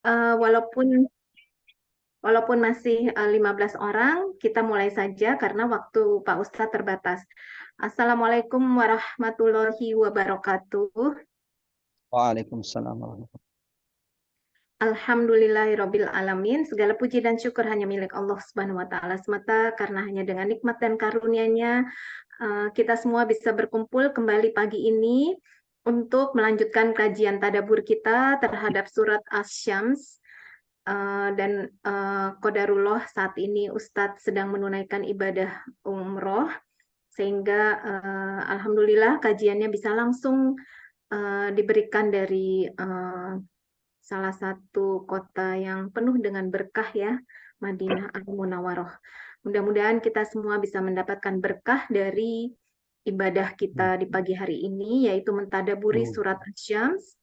Walaupun masih 15 orang, kita mulai saja karena waktu Pak Ustadz terbatas. Assalamualaikum warahmatullahi wabarakatuh. Waalaikumsalam warahmatullahi Alhamdulillahirabbil alamin. Segala puji dan syukur hanya milik Allah Subhanahu wa taala semata, karena hanya dengan nikmat dan karunia-Nya kita semua bisa berkumpul kembali pagi ini untuk melanjutkan kajian tadabbur kita terhadap surat Asy-Syams. Dan qadarullah saat ini Ustadz sedang menunaikan ibadah umroh, sehingga alhamdulillah kajiannya bisa langsung diberikan dari salah satu kota yang penuh dengan berkah ya, Madinah Al-Munawwaroh. Mudah-mudahan kita semua bisa mendapatkan berkah dari ibadah kita di pagi hari ini, yaitu mentadaburi surat Asy-Syams,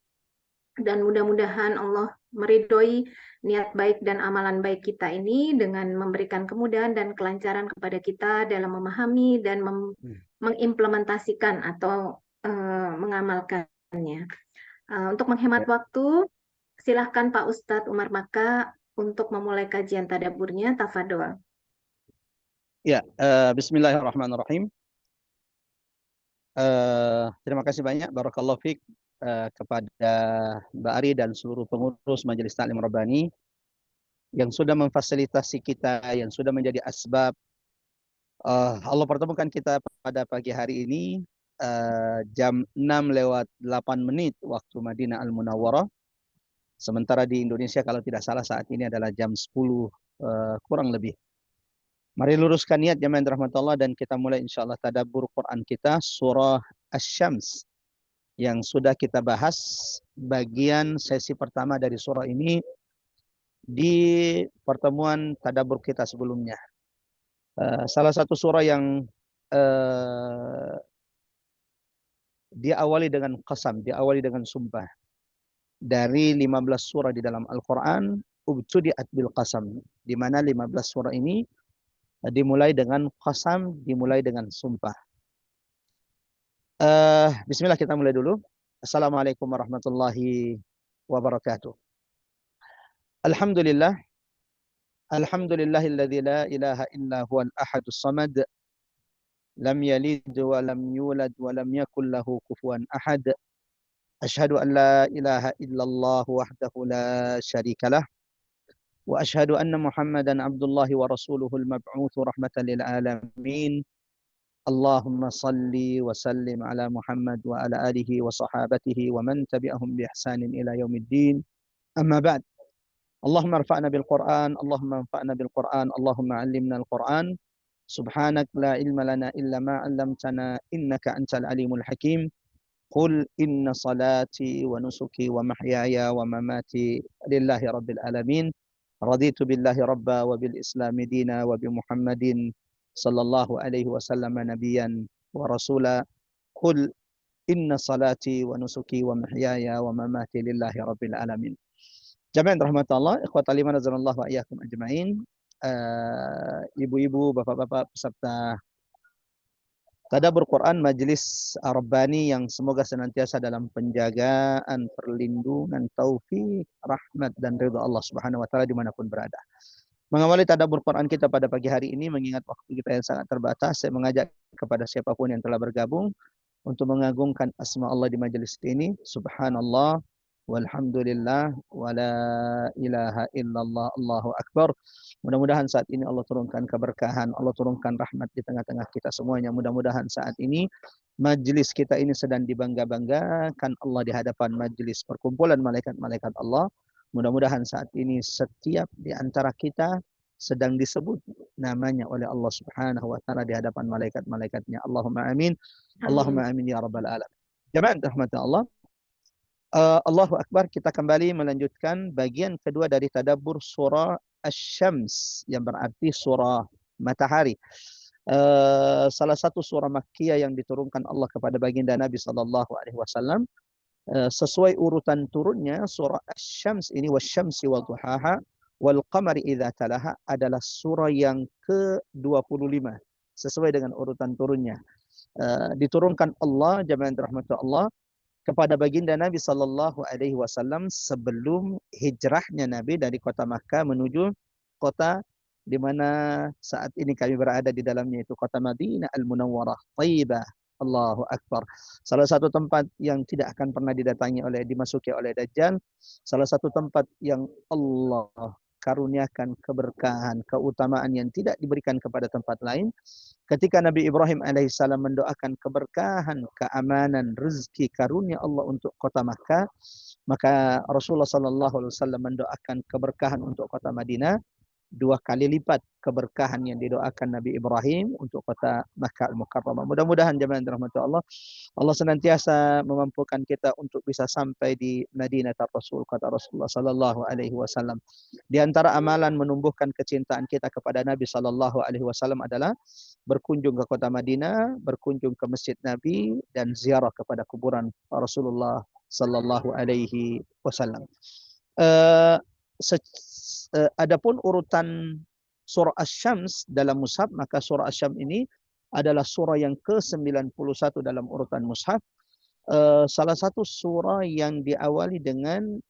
dan mudah-mudahan Allah meridhoi niat baik dan amalan baik kita ini dengan memberikan kemudahan dan kelancaran kepada kita dalam memahami dan mengimplementasikan atau mengamalkannya. Untuk menghemat waktu, silahkan Pak Ustadz Umar Maka untuk memulai kajian tadabburnya. Tafadhol. Ya, bismillahirrahmanirrahim. Terima kasih banyak, barakallahu fiik, kepada Mbak Ari dan seluruh pengurus Majelis Taklim Rabbani yang sudah memfasilitasi kita, yang sudah menjadi asbab Allah pertemukan kita pada pagi hari ini, jam 6:08 waktu Madinah Al-Munawwarah. Sementara di Indonesia kalau tidak salah saat ini adalah jam 10 kurang lebih. Mari luruskan niat jemaah yang dirahmati Allah dan kita mulai insyaallah tadabbur Quran kita surah Asy-Syams yang sudah kita bahas bagian sesi pertama dari surah ini di pertemuan tadabbur kita sebelumnya. Salah satu surah yang diawali dengan qasam, diawali dengan sumpah. Dari 15 surah di dalam Al-Quran, ubtudi'at bil qasam, di mana 15 surah ini dimulai dengan qasam, dimulai dengan sumpah. Bismillah, kita mulai dulu. Assalamualaikum warahmatullahi wabarakatuh. Alhamdulillah. Alhamdulillahilladzi la ilaha illa huwal ahadus samad. Lam yalid wa lam yulad wa lam yakul lahu kufuwan ahad. Asyhadu an la ilaha illallah wahdahu la syarika lah. وأشهد أن محمدا عبد الله ورسوله المبعوث رحمة للعالمين اللهم صل وسلم على محمد وعلى آله وصحابته ومن تبعهم بإحسان إلى يوم الدين أما بعد اللهم ارفعنا بالقرآن اللهم انفعنا بالقرآن اللهم علمنا القرآن سبحانك لا علم لنا إلا ما علمتنا إنك أنت العليم الحكيم قل إن صلاتي ونسكي ومحياي ومماتي لله رب العالمين رضيت بالله ربا وبالإسلام دينا وبمحمد صلى الله عليه وسلم نبيا ورسولا قل إن صلاتي ونسكي ومحياي ومماتي لله رب العالمين. Jamaah rahmat Allah, ikhwatal iman azanallahu wa iyyakum ajmain. Ibu-ibu, bapak-bapak peserta tadabbur Quran Majelis Rabbani yang semoga senantiasa dalam penjagaan, perlindungan, taufik, rahmat dan ridha Allah Subhanahu wa taala dimanapun berada. Mengawali tadabbur Quran kita pada pagi hari ini, mengingat waktu kita yang sangat terbatas, saya mengajak kepada siapapun yang telah bergabung untuk mengagungkan asma Allah di majelis ini. Subhanallah walhamdulillah wala ilaha illallah Allahu akbar. Mudah-mudahan saat ini Allah turunkan keberkahan, Allah turunkan rahmat di tengah-tengah kita semuanya. Mudah-mudahan saat ini majelis kita ini sedang dibangga-banggakan Allah di hadapan majelis perkumpulan malaikat-malaikat Allah. Mudah-mudahan saat ini setiap di antara kita sedang disebut namanya oleh Allah Subhanahu wa taala di hadapan malaikat-malaikatnya. Allahumma amin. Allahumma amin ya rabbal alamin. Jemaah rahmat Allah. Allahu Akbar, kita kembali melanjutkan bagian kedua dari tadabbur surah Asy-Syams yang berarti surah matahari. Salah satu surah Makkiyah yang diturunkan Allah kepada baginda Nabi sallallahu alaihi wasallam. Sesuai urutan turunnya surah Asy-Syams ini wasyamsi wadhuhaha wal qamari idza talaha adalah surah yang ke-25 sesuai dengan urutan turunnya. Diturunkan Allah jemaah rahmat Allah kepada baginda Nabi Sallallahu Alaihi Wasallam sebelum hijrahnya Nabi dari kota Makkah menuju kota di mana saat ini kami berada di dalamnya, itu kota Madinah Al-Munawwarah, Thayyibah. Allahu Akbar. Salah satu tempat yang tidak akan pernah dimasuki oleh Dajjal. Salah satu tempat yang Allah karuniakan keberkahan, keutamaan yang tidak diberikan kepada tempat lain. Ketika Nabi Ibrahim alaihissalam mendoakan keberkahan, keamanan, rezeki, karunia Allah untuk kota Makkah, maka Rasulullah sallallahu alaihi wasallam mendoakan keberkahan untuk kota Madinah 2 kali lipat keberkahan yang didoakan Nabi Ibrahim untuk kota Makkah Al-Mukarramah. Mudah-mudahan jemaah dirahmati Allah, Allah senantiasa memampukan kita untuk bisa sampai di Madinah Rasul, kata Rasulullah sallallahu alaihi wasallam. Di antara amalan menumbuhkan kecintaan kita kepada Nabi sallallahu alaihi wasallam adalah berkunjung ke kota Madinah, berkunjung ke Masjid Nabi, dan ziarah kepada kuburan Rasulullah sallallahu alaihi wasallam. Adapun urutan surah Asy-Syams dalam mushaf, maka surah Asy-Syams ini adalah surah yang ke-91 dalam urutan mushaf. Salah satu surah yang diawali dengan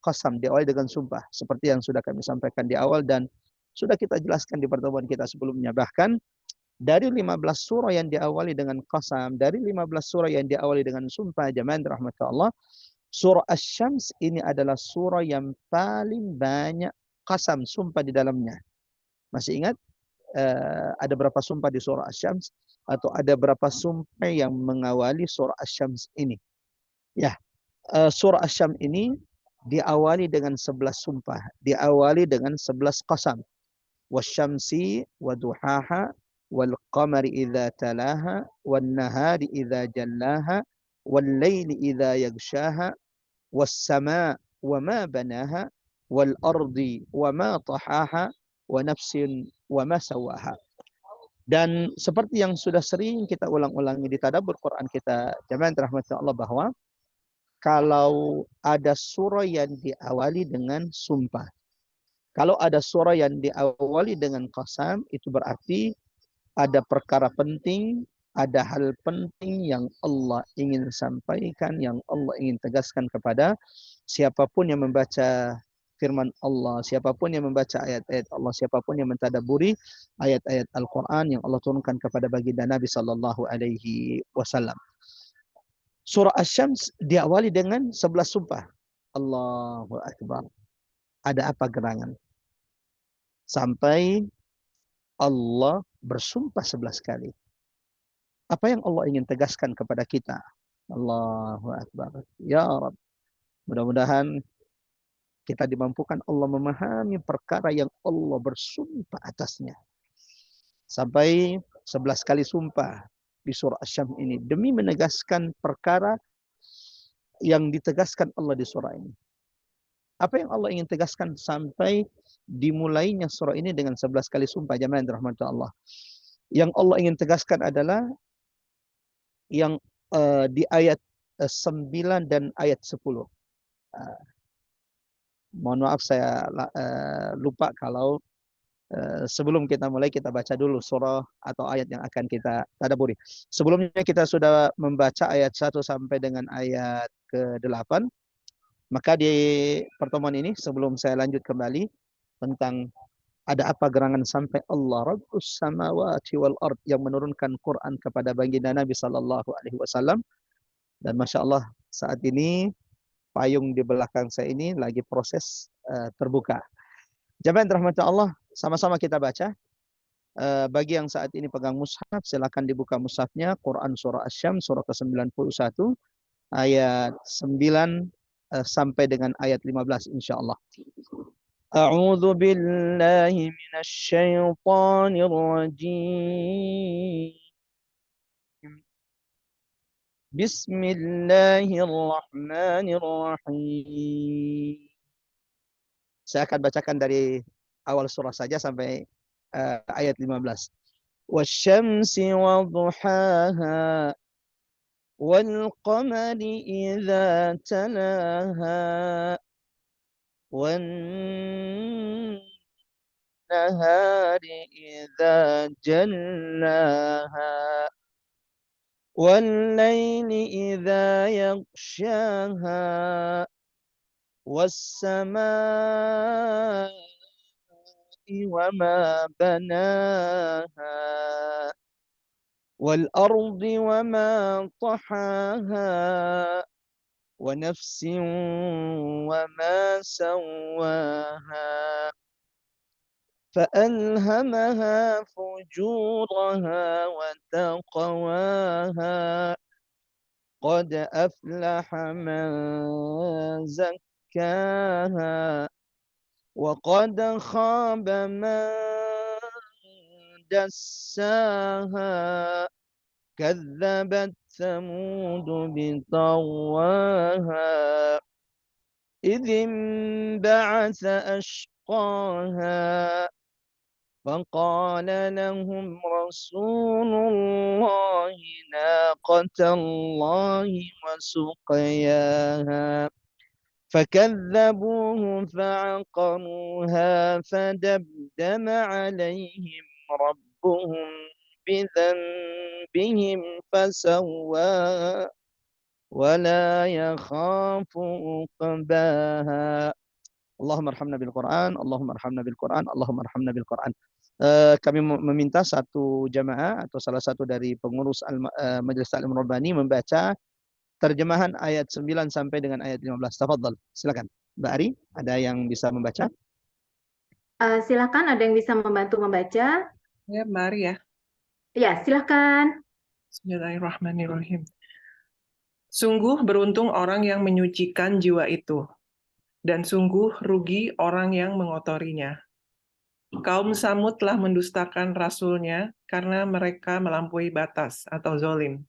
qasam, diawali dengan sumpah, seperti yang sudah kami sampaikan di awal dan sudah kita jelaskan di pertemuan kita sebelumnya. Bahkan dari 15 surah yang diawali dengan qasam, dari 15 surah yang diawali dengan sumpah, jemaah rahmat Allah, surah Asy-Syams ini adalah surah yang paling banyak qasam, sumpah di dalamnya. Masih ingat ada berapa sumpah di surah Asy-Syams, atau ada berapa sumpah yang mengawali surah Asy-Syams ini? Ya, surah Asy-Syams ini diawali dengan 11 sumpah, diawali dengan 11 qasam. Wasyamsi waduhaha wal qamari idza talaha wan nahari idza jallaha wal laili idza yaghshaha was samaa wa ma banaha wal ardi wa ma tahaha wa nafsin wa ma sawaha. Dan seperti yang sudah sering kita ulang-ulangi di tadabbur Quran kita, jemaah rahmatullah Allah, bahwa kalau ada surah yang diawali dengan sumpah, kalau ada surah yang diawali dengan qasam, itu berarti ada perkara penting, ada hal penting yang Allah ingin sampaikan, yang Allah ingin tegaskan kepada siapapun yang membaca firman Allah, siapapun yang membaca ayat-ayat Allah, siapapun yang mentadabburi ayat-ayat Al-Quran yang Allah turunkan kepada baginda Nabi Sallallahu Alaihi Wasallam. Surah Asy-Syams diawali dengan 11 sumpah. Allahu Akbar. Ada apa gerangan? Sampai Allah bersumpah 11 kali. Apa yang Allah ingin tegaskan kepada kita? Allahu Akbar. Ya Rabb. Mudah-mudahan kita dimampukan Allah memahami perkara yang Allah bersumpah atasnya. Sampai 11 kali sumpah di surah Asy-Syams ini demi menegaskan perkara yang ditegaskan Allah di surah ini. Apa yang Allah ingin tegaskan sampai dimulainya surah ini dengan 11 kali sumpah, jemaah rahmat Allah. Yang Allah ingin tegaskan adalah yang di ayat 9 dan ayat 10. Mohon maaf saya lupa kalau sebelum kita mulai kita baca dulu surah atau ayat yang akan kita tadabburi. Sebelumnya kita sudah membaca ayat 1 sampai dengan ayat ke-8. Maka di pertemuan ini sebelum saya lanjut kembali tentang ada apa gerangan sampai Allah Rabbus samawati wal ard yang menurunkan Quran kepada baginda Nabi sallallahu alaihi wasallam, dan Masya Allah saat ini payung di belakang saya ini lagi proses terbuka. Jemaah rahmat Allah, sama-sama kita baca. Bagi yang saat ini pegang mushaf, silakan dibuka mushafnya, Quran surah Asy-Syams surah ke-91 ayat 9 sampai dengan ayat 15 insyaallah. A'udzu billahi minasyaitonir rajim. Bismillahirrahmanirrahim. Saya akan bacakan dari awal surah saja sampai ayat 15. Wasyamsi wadhuhaha wal qamari idza talaha wan nahari idza jallaha والليل إذا يغشاها والسماء وما بناها والأرض وما طحاها ونفس وما سواها فألهمها فجورها وتقواها قد أفلح من زكاها وقد خاب من دساها كذبت ثمود بطغواها إذ انبعث أشقاها فقال لهم رسول الله ناقة الله وسقياها فكذبوه فعقروها فدمدم عليهم ربهم بذنبهم فسواها ولا يخاف عقباها. Allahumma arhamna bil Quran, Allahumma arhamna bil Quran, Allahumma arhamna bil Quran. Kami meminta satu jamaah atau salah satu dari pengurus Majelis Taklim Rabbani membaca terjemahan ayat 9 sampai dengan ayat 15. Tafadhal, silakan. Mbak Ari, ada yang bisa membaca? Silakan, ada yang bisa membantu membaca? Ya, mari ya. Ya, silakan. Bismillahirrahmanirrahim. Sungguh beruntung orang yang menyucikan jiwa itu, dan sungguh rugi orang yang mengotorinya. Kaum Samud telah mendustakan rasulnya karena mereka melampaui batas atau zolim.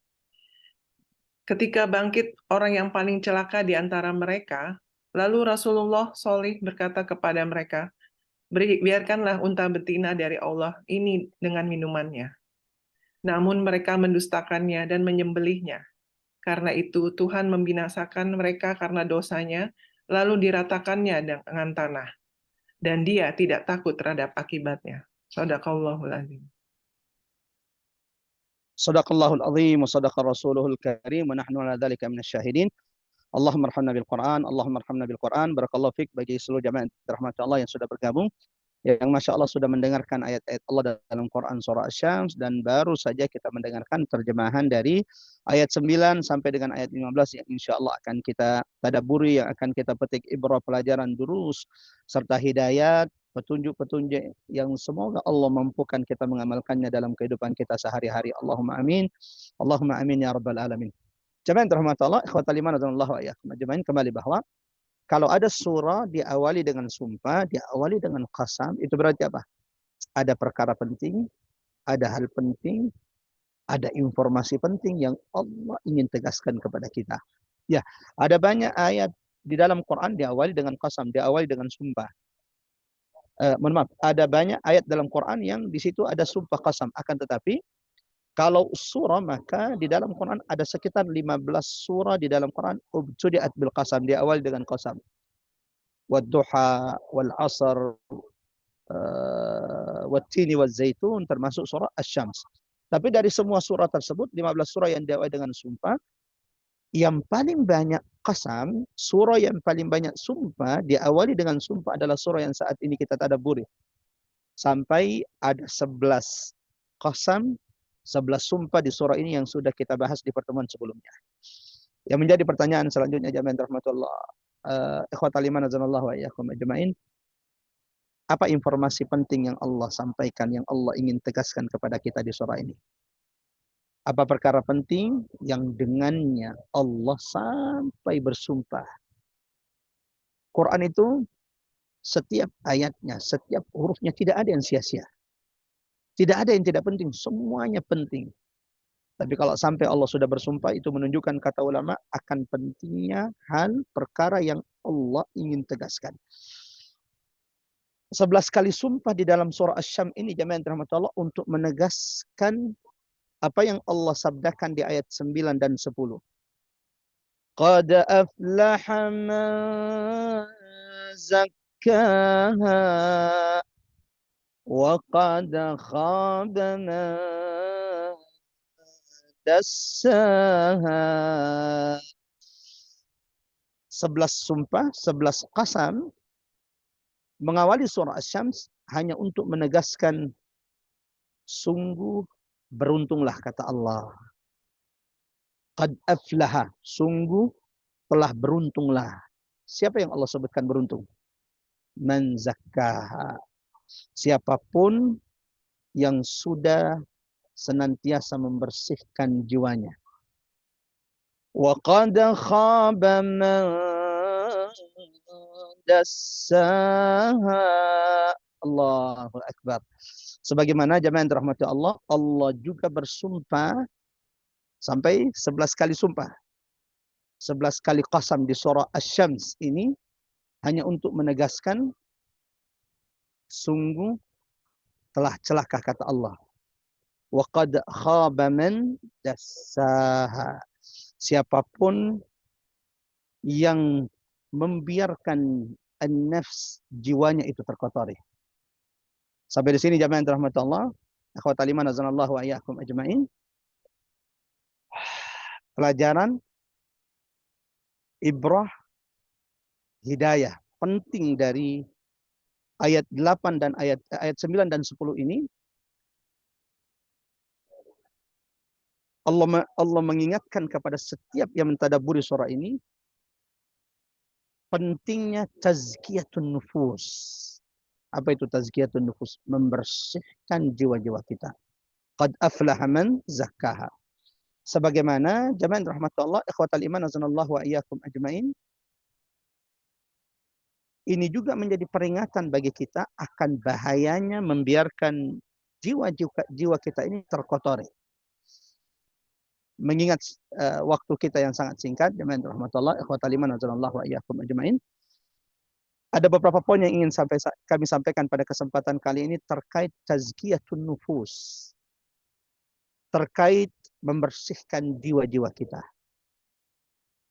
Ketika bangkit orang yang paling celaka di antara mereka, lalu Rasulullah Shalih berkata kepada mereka, biarkanlah unta betina dari Allah ini dengan minumannya. Namun mereka mendustakannya dan menyembelihnya. Karena itu Tuhan membinasakan mereka karena dosanya, lalu diratakannya dengan tanah. Dan dia tidak takut terhadap akibatnya. Shadaqallahul azim. Sadaqallahul azim wa sadaqa rasuluhul karim wa nahnu ala dzalika minasyahidin. Allahumma arhamna bil Quran, Allahumma arhamna bil Quran. Barakallahu fik bagi seluruh jamaah rahmat Allah yang sudah bergabung, yang Masya Allah sudah mendengarkan ayat-ayat Allah dalam Quran surah Asy-Syams, dan baru saja kita mendengarkan terjemahan dari ayat 9 sampai dengan ayat 15 yang insya Allah akan kita tadabburi, yang akan kita petik ibrah, pelajaran, durus, serta hidayat, petunjuk-petunjuk yang semoga Allah mampukan kita mengamalkannya dalam kehidupan kita sehari-hari. Allahumma amin. Allahumma amin ya rabbal alamin. Jemaah yang dirahmati Allah, ikhwatal iman radhiyallahu iyyakum ajmain, kembali bahwa kalau ada surah diawali dengan sumpah, diawali dengan qasam, itu berarti apa? Ada perkara penting, ada hal penting, ada informasi penting yang Allah ingin tegaskan kepada kita. Ya, ada banyak ayat di dalam Quran diawali dengan qasam, diawali dengan sumpah. Mohon maaf, ada banyak ayat dalam Quran yang di situ ada sumpah qasam. Akan tetapi, kalau surah, maka di dalam Quran ada sekitar 15 surah di dalam Quran ubtudiat bil qasam, diawali dengan qasam. Wadduha, wal asr, wattini wal zaitun, termasuk surah Asy-Syams. Tapi dari semua surah tersebut, 15 surah yang diawali dengan sumpah, yang paling banyak qasam, surah yang paling banyak sumpah, diawali dengan sumpah adalah surah yang saat ini kita tadabburi. Sampai ada 11 qasam, 11 sumpah di surah ini yang sudah kita bahas di pertemuan sebelumnya. Yang menjadi pertanyaan selanjutnya, jamaah rahmatullah, ikhwatal iman azanallahu wa iyyakum ajmain, apa informasi penting yang Allah sampaikan, yang Allah ingin tegaskan kepada kita di surah ini? Apa perkara penting yang dengannya Allah sampai bersumpah? Quran itu setiap ayatnya, setiap hurufnya tidak ada yang sia-sia. Tidak ada yang tidak penting, semuanya penting. Tapi kalau sampai Allah sudah bersumpah, itu menunjukkan, kata ulama, akan pentingnya hal perkara yang Allah ingin tegaskan. 11 kali sumpah di dalam surah Asy-Syams ini, jemaah yang dirahmati Allah, untuk menegaskan apa yang Allah sabdakan di ayat 9 dan 10. Qad aflaha man zakkaha wa qad khaba man dassaha. 11 sumpah, 11 qasam mengawali surah Asy-Syams hanya untuk menegaskan sungguh beruntunglah kata Allah. Qad aflaha, sungguh telah beruntunglah. Siapa yang Allah sebutkan beruntung? Man zakkaha. Siapapun yang sudah senantiasa membersihkan jiwanya. Wa qad khaba man dassaha. Allahu Akbar. Sebagaimana jemaah yang dirahmati Allah, Allah juga bersumpah sampai 11 kali sumpah. 11 kali qasam di surah Asy-Syams ini hanya untuk menegaskan sungguh telah celaka kata Allah. Wa qad khaba man dassaha. Siapapun yang membiarkan an-nafs, jiwanya itu terkotori. Sampai di sini jemaah yang dirahmati Allah, akhwatal iman azanallahu wa iyyakum ajmain. Pelajaran ibrah hidayah penting dari ayat 8 dan ayat 9 dan 10 ini. Allah mengingatkan kepada setiap yang mentadabburi surah ini pentingnya tazkiyatun nufus. Apa itu tazkiyatun nufus? Membersihkan jiwa-jiwa kita. Qad aflaha man zakkaha. Sebagaimana jemaah rahmatullah ikhwatal iman azanallahu wa iyyakum ajmain, ini juga menjadi peringatan bagi kita akan bahayanya membiarkan jiwa kita ini terkotori. Mengingat waktu kita yang sangat singkat, jemaah rahmatullah ikhwatal iman azanallahu wa iyyakum ajmain, ada beberapa poin yang ingin kami sampaikan pada kesempatan kali ini terkait tazkiyatun nufus. Terkait membersihkan jiwa-jiwa kita.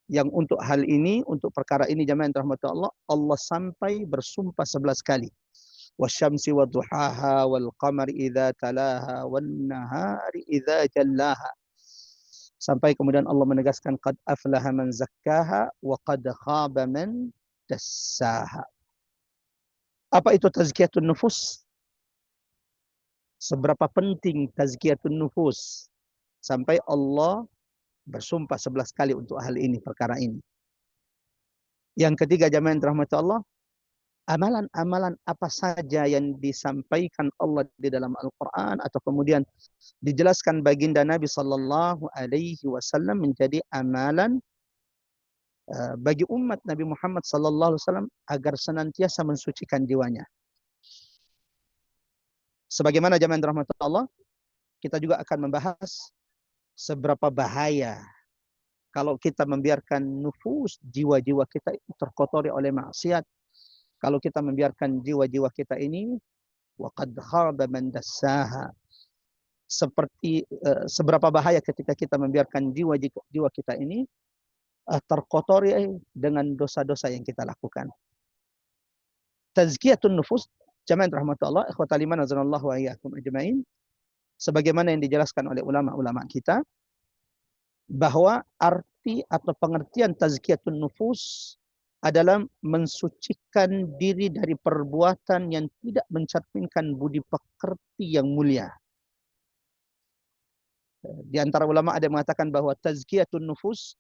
Yang untuk hal ini, untuk perkara ini jemaah yang dirahmati Allah, Allah sampai bersumpah 11 kali. Wasyamsi wadduhaha wal qamari idza talaha wan nahari idza jallaha. Sampai kemudian Allah menegaskan qad aflaha man zakkaha wa qad khaba man dassaha. Apa itu tazkiyatun nufus? Seberapa penting tazkiyatun nufus sampai Allah bersumpah 11 kali untuk hal ini, perkara ini. Yang ketiga jemaah yang dirahmati Allah, amalan-amalan apa saja yang disampaikan Allah di dalam Al-Quran atau kemudian dijelaskan baginda Nabi Sallallahu Alaihi Wasallam menjadi amalan bagi umat Nabi Muhammad Sallallahu Alaihi Wasallam agar senantiasa mensucikan jiwanya. Sebagaimana jemaah yang dirahmati Allah, kita juga akan membahas seberapa bahaya kalau kita membiarkan nufus, jiwa-jiwa kita itu terkotori oleh maksiat. Kalau kita membiarkan jiwa-jiwa kita ini, waqad khaba man dassaha. Seperti seberapa bahaya ketika kita membiarkan jiwa kita ini terkotori dengan dosa-dosa yang kita lakukan. Tazkiyatun nufus, jemaah rahmatullah, ikhwatal iman azanallahu wa iyyakum ajmain. Sebagaimana yang dijelaskan oleh ulama-ulama kita, bahwa arti atau pengertian tazkiyatun nufus adalah mensucikan diri dari perbuatan yang tidak mencerminkan budi pekerti yang mulia. Di antara ulama ada yang mengatakan bahwa tazkiyatun nufus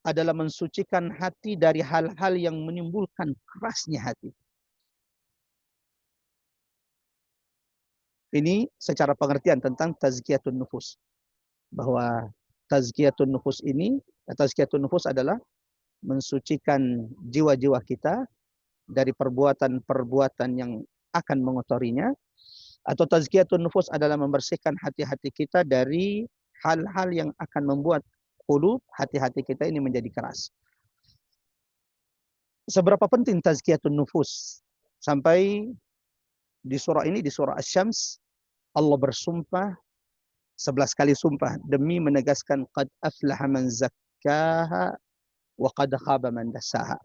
adalah mensucikan hati dari hal-hal yang menimbulkan kerasnya hati. Ini secara pengertian tentang tazkiyatun nufus. Bahwa tazkiyatun nufus ini, tazkiyatun nufus adalah mensucikan jiwa-jiwa kita dari perbuatan-perbuatan yang akan mengotorinya. Atau tazkiyatun nufus adalah membersihkan hati-hati kita dari hal-hal yang akan membuat hati-hati kita ini menjadi keras. Seberapa penting tazkiyatun nufus? Sampai di surah ini, di surah Asy-Syams, Allah bersumpah 11 kali sumpah demi menegaskan qad aflaha man zakkaha wa qad khaba man dassaha.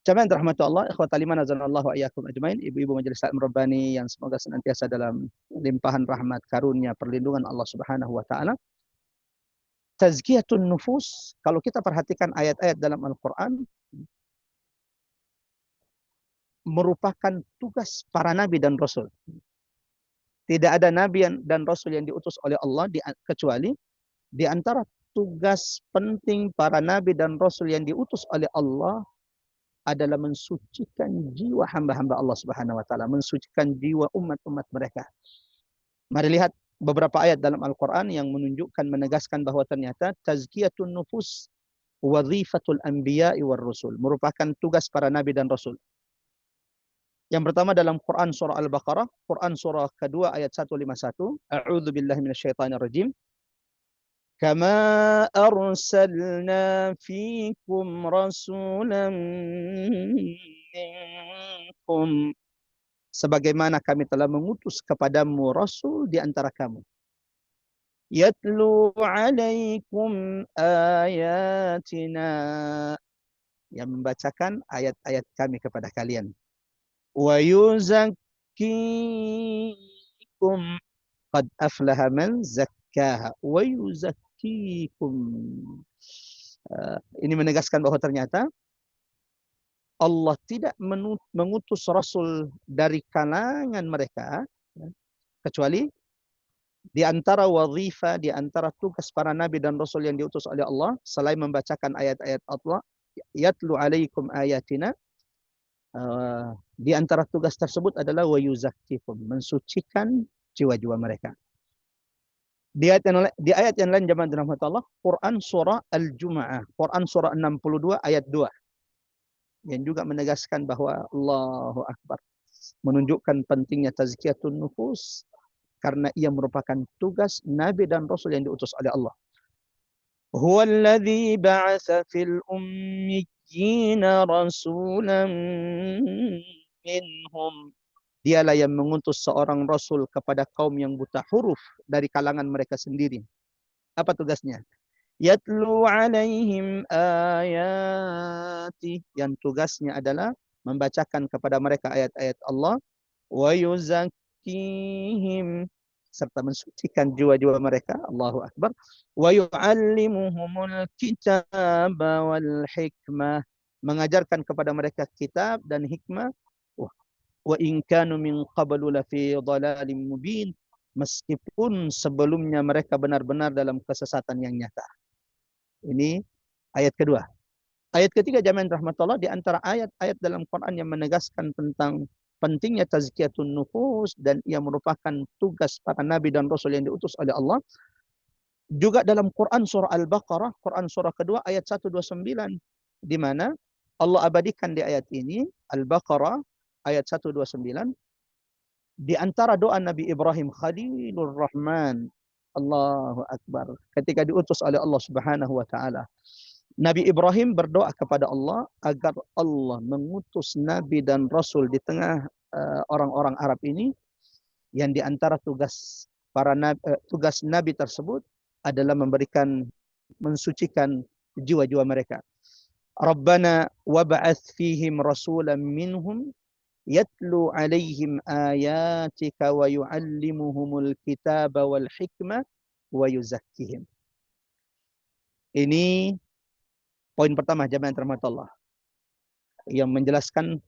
Jemaah yang dirahmati Allah, ikhwatal iman azanallahu wa iyyakum ajmain, ibu-ibu majelis taklim rabbani yang semoga senantiasa dalam limpahan rahmat karunia perlindungan Allah Subhanahu wa taala. tazkiyatun nufus, kalau kita perhatikan ayat-ayat dalam Al-Quran, merupakan tugas para nabi dan rasul. Tidak ada nabi dan rasul yang diutus oleh Allah kecuali di antara tugas penting para nabi dan rasul yang diutus oleh Allah adalah mensucikan jiwa hamba-hamba Allah Subhanahu wa taala, mensucikan jiwa umat-umat mereka. Mari lihat beberapa ayat dalam Al-Quran yang menunjukkan, menegaskan bahwa ternyata tazkiyatun nufus wazifatul anbiya'i war rusul, merupakan tugas para nabi dan rasul. Yang pertama dalam Quran surah Al-Baqarah, Quran surah kedua ayat 151, A'udzu billahi minasyaitonir rajim. Kama arsalna fikum rasulan minkum, sebagaimana kami telah mengutus kepadamu rasul di antara kamu. Yatlu alaikum ayatina, yang membacakan ayat-ayat kami kepada kalian. Wa yuzakkikum, qad aflaha man zakkaha wa yuzakkikum. Ini menegaskan bahwa ternyata Allah tidak mengutus rasul dari kalangan mereka, kecuali di antara wazifah, di antara tugas para nabi dan rasul yang diutus oleh Allah, selain membacakan ayat-ayat Allah, yatlu alaikum ayatina, di antara tugas tersebut adalah wa yuzakkikum, mensucikan jiwa-jiwa mereka. Di ayat yang lain jemaah dirahmati Allah, Quran surah Al-Jumu'ah, Quran surah 62 ayat 2, yang juga menegaskan bahwa Allahu Akbar, menunjukkan pentingnya tazkiyatun nufus karena ia merupakan tugas nabi dan rasul yang diutus oleh Allah. Huwallazi ba'atsa fil ummiyina rasulan minhum, dialah yang mengutus seorang rasul kepada kaum yang buta huruf dari kalangan mereka sendiri. Apa tugasnya? Yatlu alaihim ayati, yang tugasnya adalah membacakan kepada mereka ayat-ayat Allah, wa yuzakkihim, serta mensucikan jiwa-jiwa mereka, Allahu Akbar, wa yu'allimuhumul kitaba wal hikmah, mengajarkan kepada mereka kitab dan hikmah, wa in kanu min qablu lafi dhalalim mubin, meskipun sebelumnya mereka benar-benar dalam kesesatan yang nyata. Ini ayat kedua. Ayat ketiga jamaah rahmatullah, di antara ayat-ayat dalam Quran yang menegaskan tentang pentingnya tazkiyatun nufus dan ia merupakan tugas para nabi dan rasul yang diutus oleh Allah, juga dalam Quran surah Al-Baqarah, Quran surah kedua ayat 129, di mana Allah abadikan di ayat ini, Al-Baqarah ayat 129, di antara doa Nabi Ibrahim Khalilur Rahman, Allahu Akbar, ketika diutus oleh Allah Subhanahu wa taala, Nabi Ibrahim berdoa kepada Allah agar Allah mengutus nabi dan rasul di tengah orang-orang Arab ini, yang di antara tugas tugas nabi tersebut adalah mensucikan jiwa-jiwa mereka. Rabbana wab'ats fihim rasulan minhum yatlu alaihim ayatika wa yu'allimuhumul kitaba wal hikmah wa yuzakkihim. Ini poin pertama jamaah rahmat Allah, yang menjelaskan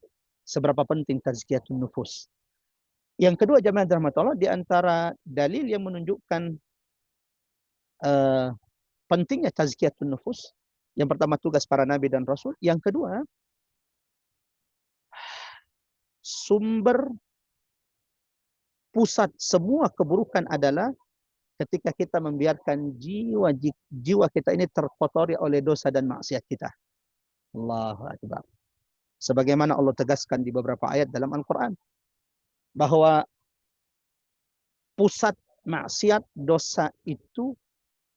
seberapa penting tazkiyatun nufus. Yang kedua jamaah rahmat Allah, di antara dalil yang menunjukkan pentingnya tazkiyatun nufus, yang pertama tugas para nabi dan rasul, yang kedua sumber pusat semua keburukan adalah ketika kita membiarkan jiwa kita ini terkotori oleh dosa dan maksiat kita. Allahu Akbar. Sebagaimana Allah tegaskan di beberapa ayat dalam Al-Quran, bahwa pusat maksiat dosa itu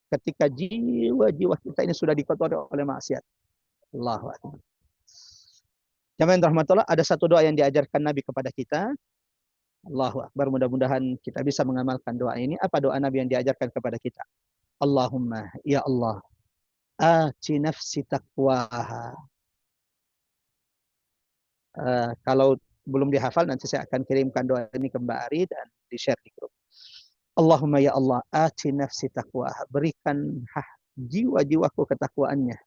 ketika jiwa-jiwa kita ini sudah dikotori oleh maksiat. Allahu Akbar. Jamaah rahmatullah, ada satu doa yang diajarkan Nabi kepada kita. Allahu Akbar, mudah-mudahan kita bisa mengamalkan doa ini. Apa doa Nabi yang diajarkan kepada kita? Allahumma, ya Allah, ati nafsi taqwaha. Kalau belum dihafal, nanti saya akan kirimkan doa ini ke Mbak Ari dan di-share di grup. Allahumma ya Allah, ati nafsi taqwaha. Berikan jiwa-jiwaku ketakwaannya.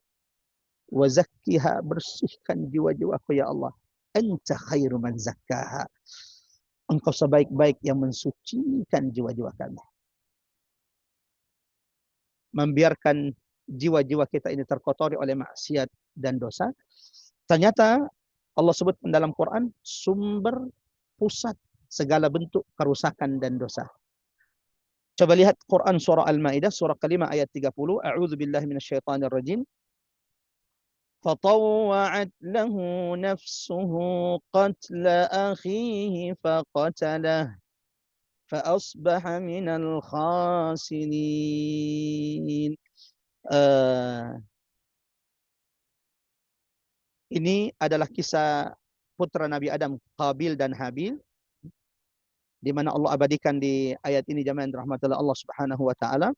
Wa zakkiha, bersihkan jiwa-jiwaku ya Allah. Anta khairu man zakkaha. Engkau sebaik-baik yang mensucikan jiwa-jiwa kami. Membiarkan jiwa-jiwa kita ini terkotori oleh maksiat dan dosa. Ternyata Allah sebutkan dalam Quran sumber pusat segala bentuk kerusakan dan dosa. Coba lihat Quran surah Al-Maidah surah kelima ayat 30. A'udzu billahi minasyaitonir rajim. فطوعت له نفسه قتل أخيه فقتله فأصبح من الخاسرين. Ini adalah kisah putra Nabi Adam, Qabil dan Habil, di mana Allah abadikan di ayat ini jamaah rahmatullah Allah Subhanahu wa taala,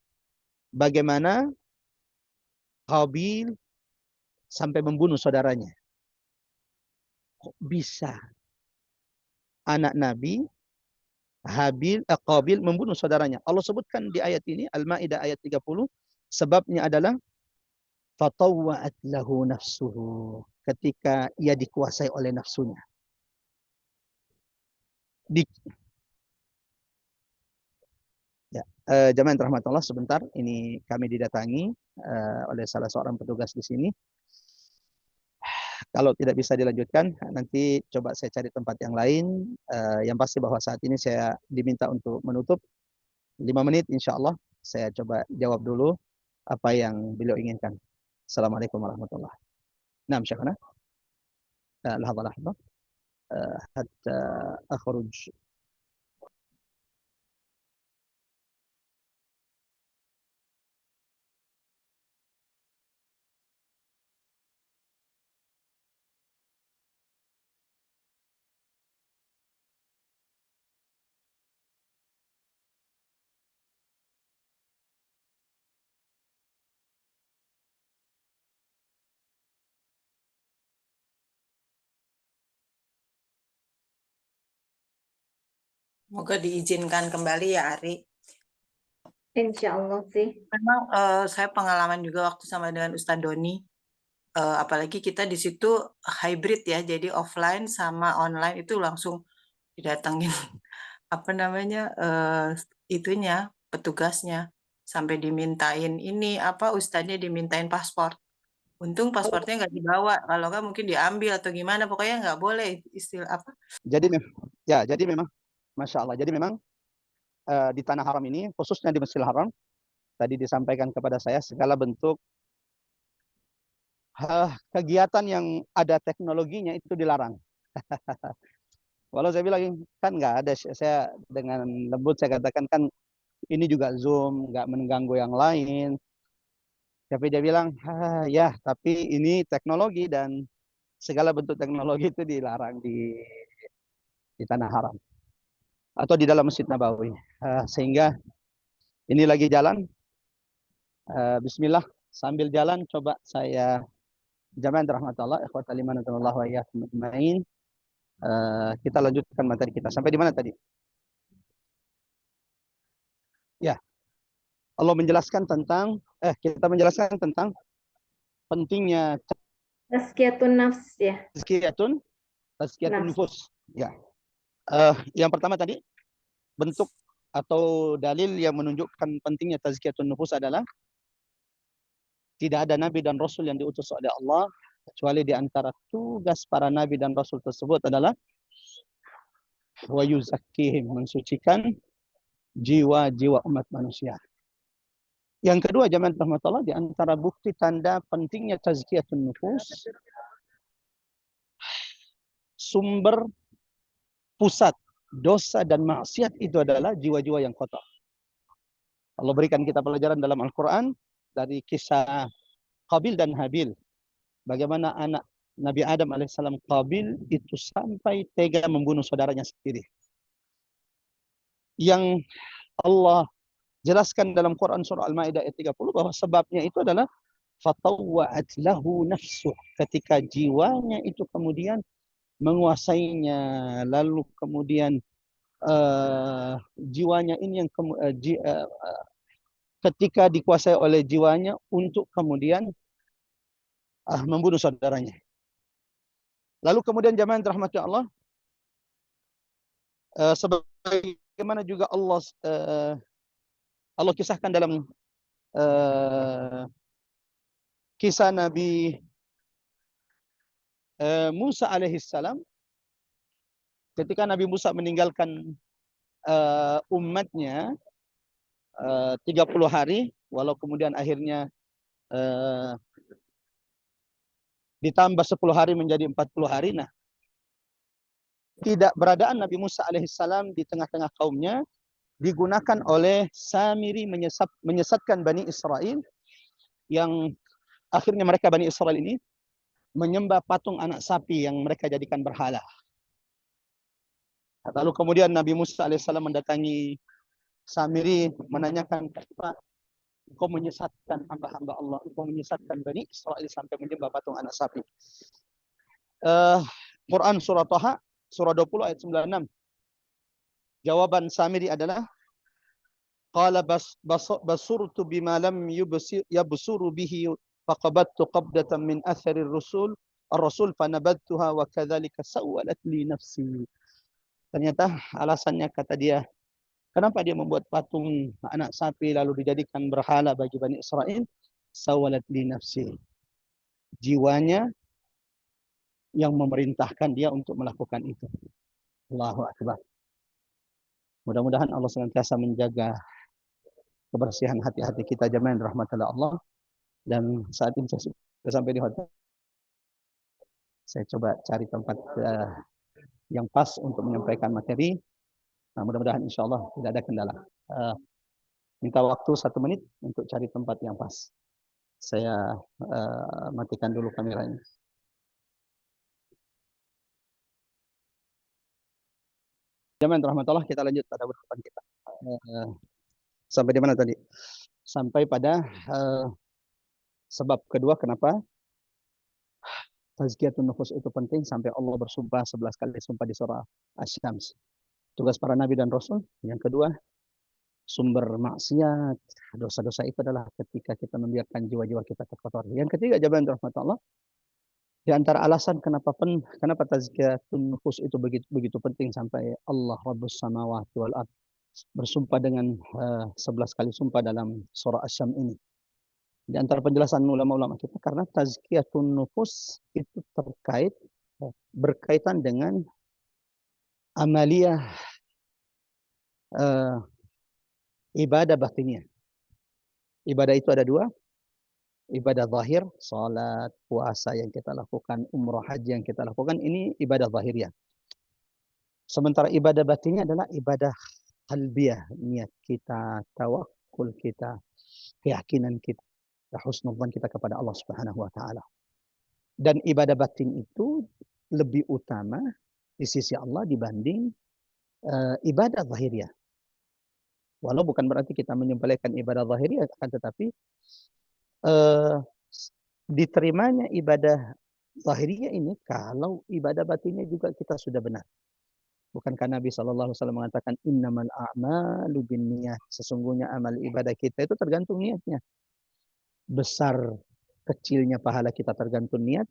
bagaimana Qabil sampai membunuh saudaranya. Kok bisa anak Nabi Qabil membunuh saudaranya? Allah sebutkan di ayat ini Al-Maidah ayat 30, sebabnya adalah fatawwa'at lahu nafsuhu, ketika ia dikuasai oleh nafsunya. Jamaah rahmatullah, sebentar ini kami didatangi oleh salah seorang petugas di sini. Kalau tidak bisa dilanjutkan, nanti coba saya cari tempat yang lain. Yang pasti bahwa saat ini saya diminta untuk menutup 5 menit, insya Allah saya coba jawab dulu apa yang beliau inginkan. Assalamualaikum warahmatullahi wabarakatuh. Naam syekhana. Lahadha hatta akhruj. Semoga diizinkan kembali ya Ari. Insya Allah sih. Memang saya pengalaman juga waktu sama dengan Ustadz Doni. Apalagi kita di situ hybrid ya, jadi offline sama online itu langsung didatengin apa namanya itunya petugasnya, sampai dimintain ini apa ustadznya dimintain paspor. Untung pasportnya nggak dibawa, kalau nggak mungkin diambil atau gimana, pokoknya nggak boleh istilah apa. Jadi memang Masya Allah. Jadi memang di tanah haram ini, khususnya di Masjidil Haram, tadi disampaikan kepada saya segala bentuk kegiatan yang ada teknologinya itu dilarang. Walau saya bilang kan nggak ada, saya dengan lembut saya katakan kan ini juga Zoom, nggak mengganggu yang lain. Tapi dia bilang, ya tapi ini teknologi dan segala bentuk teknologi itu dilarang di tanah haram atau di dalam Masjid Nabawi. Sehingga ini lagi jalan. Bismillah, sambil jalan coba saya jamaah rahmatullah ikhwatal iman wa iyyakum ajmain. Kita lanjutkan materi kita. Sampai di mana tadi? Ya. Allah menjelaskan tentang kita menjelaskan tentang pentingnya Tazkiyatun nafs ya. tazkiyatun nufus. Ya. Yang pertama tadi bentuk atau dalil yang menunjukkan pentingnya tazkiyatun nufus adalah tidak ada nabi dan rasul yang diutus oleh Allah kecuali di antara tugas para nabi dan rasul tersebut adalah wa yuzakkihim, mensucikan jiwa-jiwa umat manusia. Yang kedua jamaah rahmatullah, di antara bukti tanda pentingnya tazkiyatun nufus, sumber pusat dosa dan maksiat itu adalah jiwa-jiwa yang kotor. Allah berikan kita pelajaran dalam Al-Quran dari kisah Qabil dan Habil. Bagaimana anak Nabi Adam alaihissalam Qabil itu sampai tega membunuh saudaranya sendiri. Yang Allah jelaskan dalam Quran surah Al-Maidah ayat 30 bahwa sebabnya itu adalah fatawwa'at lahu nafsuh, ketika jiwanya itu kemudian menguasainya, lalu kemudian jiwanya ini yang ketika dikuasai oleh jiwanya untuk kemudian membunuh saudaranya. Lalu kemudian jamaah yang dirahmati Allah, sebagaimana juga Allah kisahkan dalam kisah Nabi Musa alaihissalam, ketika Nabi Musa meninggalkan umatnya 30 hari, walau kemudian akhirnya ditambah 10 hari menjadi 40 hari. Nah, tidak beradaan Nabi Musa alaihissalam di tengah-tengah kaumnya digunakan oleh Samiri menyesatkan Bani Israel, yang akhirnya mereka Bani Israel ini menyembah patung anak sapi yang mereka jadikan berhala. Lalu kemudian Nabi Musa alaihissalam mendatangi Samiri menanyakan, kenapa engkau menyesatkan hamba-hamba Allah, engkau menyesatkan Bani Israel sampai menyembah patung anak sapi. Quran surah Taha surah 20 ayat 96. Jawaban Samiri adalah, qala basurtu bima lam yabsuru bihi faqabattu qabdatan min atharir ar-rasul fanabadtuha wa kadzalika sawwalat li nafsi. Ternyata alasannya, kata dia, kenapa dia membuat patung anak sapi lalu dijadikan berhala bagi Bani Israel? Sawwalat li nafsi. Jiwanya yang memerintahkan dia untuk melakukan itu. Allahu Akbar. Mudah-mudahan Allah senantiasa menjaga kebersihan hati-hati kita jemaah yang dirahmati Allah. Dan saat ini saya sudah sampai di hotel. Saya coba cari tempat yang pas untuk menyampaikan materi. Nah, mudah-mudahan insya Allah tidak ada kendala. Minta waktu 1 menit untuk cari tempat yang pas. Saya matikan dulu kameranya. Jemaah yang dirahmati Allah, kita lanjut pada pertemuan kita. Sampai di mana tadi? Sampai pada sebab kedua kenapa tazkiyatun nufus itu penting, sampai Allah bersumpah 11 kali sumpah di surah Asy-Syams. Tugas para nabi dan rasul. Yang kedua, sumber maksiat, dosa-dosa itu adalah ketika kita membiarkan jiwa-jiwa kita terkotori. Yang ketiga, jemaah yang dirahmati Allah, di antara alasan kenapa tazkiyatun nufus itu begitu penting sampai Allah Rabbus Samawati wal Ardh bersumpah dengan 11 kali sumpah dalam surah Asy-Syams ini. Di antara penjelasan ulama-ulama kita, karena tazkiyatun nufus itu berkaitan dengan amaliyah ibadah batinnya. Ibadah itu ada 2. Ibadah zahir, salat, puasa yang kita lakukan, umrah, haji yang kita lakukan, ini ibadah zahiriyah. Sementara ibadah batinnya adalah ibadah qalbiyah, niat kita, tawakkul kita, keyakinan kita, husnudzan kita kepada Allah Subhanahu wa taala. Dan ibadah batin itu lebih utama di sisi Allah dibanding ibadah zahiriyah. Walau bukan berarti kita menyepelekan ibadah zahiriyah, akan tetapi diterimanya ibadah zahiriyah ini kalau ibadah batinnya juga kita sudah benar. Bukankah Nabi SAW mengatakan innamal a'malu binniyat, sesungguhnya amal ibadah kita itu tergantung niatnya. Besar kecilnya pahala kita tergantung niat.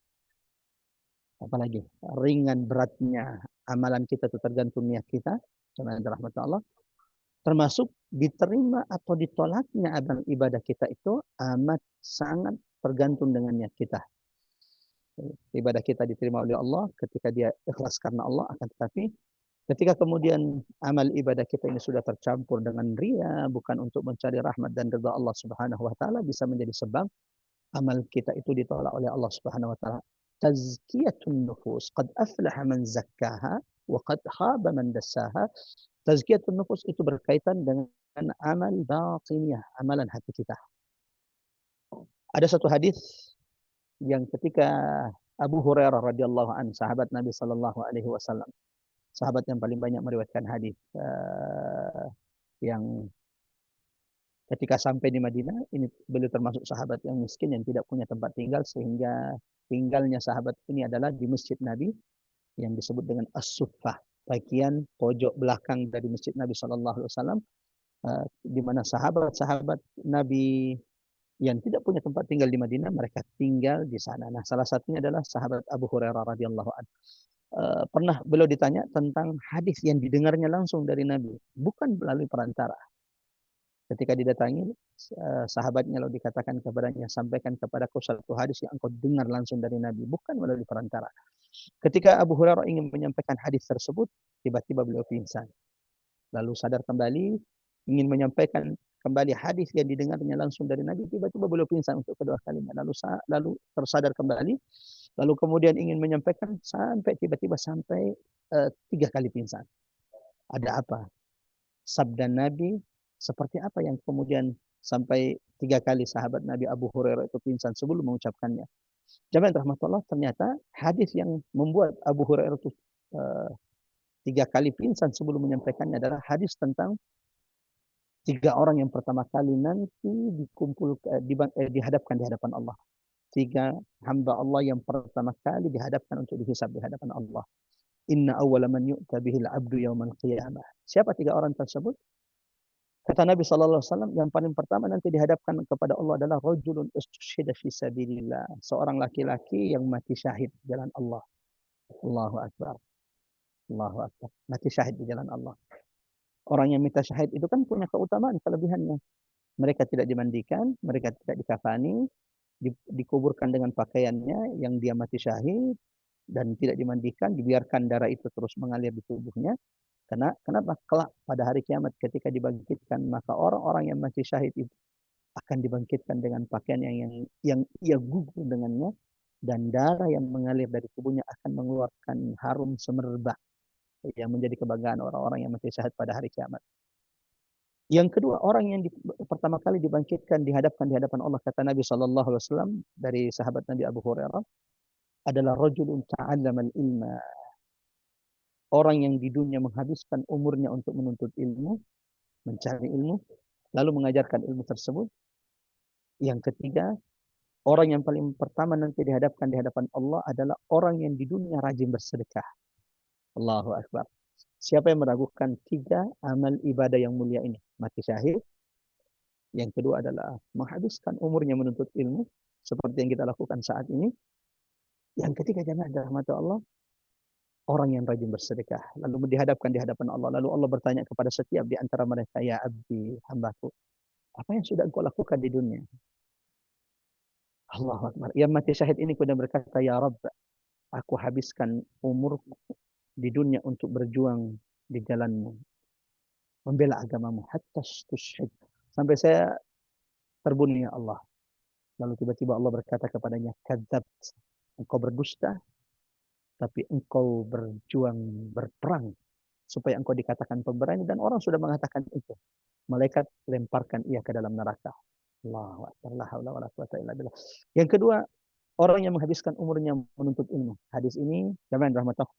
Apalagi ringan beratnya amalan kita itu tergantung niat kita. Jemaah rahmat Allah. Termasuk diterima atau ditolaknya amal ibadah kita itu amat sangat tergantung dengan niat kita. Ibadah kita diterima oleh Allah ketika dia ikhlas karena Allah, akan tetapi ketika kemudian amal ibadah kita ini sudah tercampur dengan riya, bukan untuk mencari rahmat dan ridha Allah Subhanahu wa taala, bisa menjadi sebab amal kita itu ditolak oleh Allah Subhanahu wa taala. Tazkiyatun nufus, qad aflaha man zakkaha wa qad khaba man dassaha. Tazkiyatun nufus itu berkaitan dengan amal batiniyah, amalan hati kita. Ada satu hadis yang ketika Abu Hurairah radhiyallahu anhu, sahabat Nabi sallallahu alaihi wasallam, sahabat yang paling banyak meriwayatkan hadis, yang ketika sampai di Madinah, ini beliau termasuk sahabat yang miskin yang tidak punya tempat tinggal, sehingga tinggalnya sahabat ini adalah di masjid Nabi yang disebut dengan As-Suffah, bagian pojok belakang dari masjid Nabi sallallahu alaihi wasallam. di mana sahabat-sahabat Nabi yang tidak punya tempat tinggal di Madinah, mereka tinggal di sana. Nah, salah satunya adalah sahabat Abu Hurairah radhiyallahu anhu. Pernah beliau ditanya tentang hadis yang didengarnya langsung dari Nabi, bukan melalui perantara. Ketika didatangi sahabatnya, lalu dikatakan kepadanya, sampaikan kepadaku satu hadis yang engkau dengar langsung dari Nabi, bukan melalui perantara. Ketika Abu Hurairah ingin menyampaikan hadis tersebut, tiba-tiba beliau pingsan. Lalu sadar kembali, ingin menyampaikan kembali hadis yang didengarnya langsung dari Nabi, tiba-tiba beliau pingsan untuk kedua kalinya. Lalu tersadar kembali, lalu kemudian ingin menyampaikan sampai tiba-tiba sampai 3 kali pingsan. Ada apa? Sabda Nabi seperti apa yang kemudian sampai 3 kali sahabat Nabi Abu Hurairah itu pingsan sebelum mengucapkannya. Jamaah rahmatullah, ternyata hadis yang membuat Abu Hurairah itu 3 kali pingsan sebelum menyampaikannya adalah hadis tentang 3 orang yang pertama kali nanti dihadapkan di hadapan Allah. 3 hamba Allah yang pertama kali dihadapkan untuk dihisab di hadapan Allah. Inna awwala man yu'ta bihil abdu yaumal qiyamah. Siapa 3 orang tersebut? Kata Nabi SAW, yang paling pertama nanti dihadapkan kepada Allah adalah rajulun istushhida fi sabilillah, seorang laki-laki yang mati syahid di jalan Allah. Allahu akbar. Allahu akbar. Mati syahid di jalan Allah. Orang yang mati syahid itu kan punya keutamaan, kelebihannya. Mereka tidak dimandikan, mereka tidak dikafani, dikuburkan dengan pakaiannya yang dia mati syahid, dan tidak dimandikan, dibiarkan darah itu terus mengalir di tubuhnya. Kenapa? Kelak pada hari kiamat ketika dibangkitkan, maka orang-orang yang mati syahid itu akan dibangkitkan dengan pakaian yang ia gugur dengannya, dan darah yang mengalir dari tubuhnya akan mengeluarkan harum semerbak yang menjadi kebanggaan orang-orang yang mati syahid pada hari kiamat. Yang kedua, orang yang pertama kali dibangkitkan dihadapkan di hadapan Allah, kata Nabi SAW dari sahabat Nabi Abu Hurairah, adalah rajulun ta'allamal ilma. Orang yang di dunia menghabiskan umurnya untuk menuntut ilmu, mencari ilmu, lalu mengajarkan ilmu tersebut. Yang ketiga, orang yang paling pertama nanti dihadapkan di hadapan Allah adalah orang yang di dunia rajin bersedekah. Allahu akbar. Siapa yang meragukan 3 amal ibadah yang mulia ini? Mati syahid. Yang kedua adalah menghabiskan umurnya menuntut ilmu, seperti yang kita lakukan saat ini. Yang ketiga, jamaah rahmat Allah, orang yang rajin bersedekah, lalu dihadapkan di hadapan Allah. Lalu Allah bertanya kepada setiap di antara mereka, ya abdi, hambaku, apa yang sudah engkau lakukan di dunia? Allahu akbar. Yang mati syahid ini kemudian berkata, ya Rabb, aku habiskan umurku di dunia untuk berjuang di jalanmu, membela agamamu, hatta stushhid, sampai saya terbunuh ya Allah. Lalu tiba-tiba Allah berkata kepadanya, kadzabt, engkau berdusta, tapi engkau berjuang, berperang, supaya engkau dikatakan pemberani, dan orang sudah mengatakan itu. Malaikat lemparkan ia ke dalam neraka. Allahu akbar, la haula wala quwata illa billah. Yang kedua, orang yang menghabiskan umurnya menuntut ilmu. Hadis ini, jamaah rahmatullah,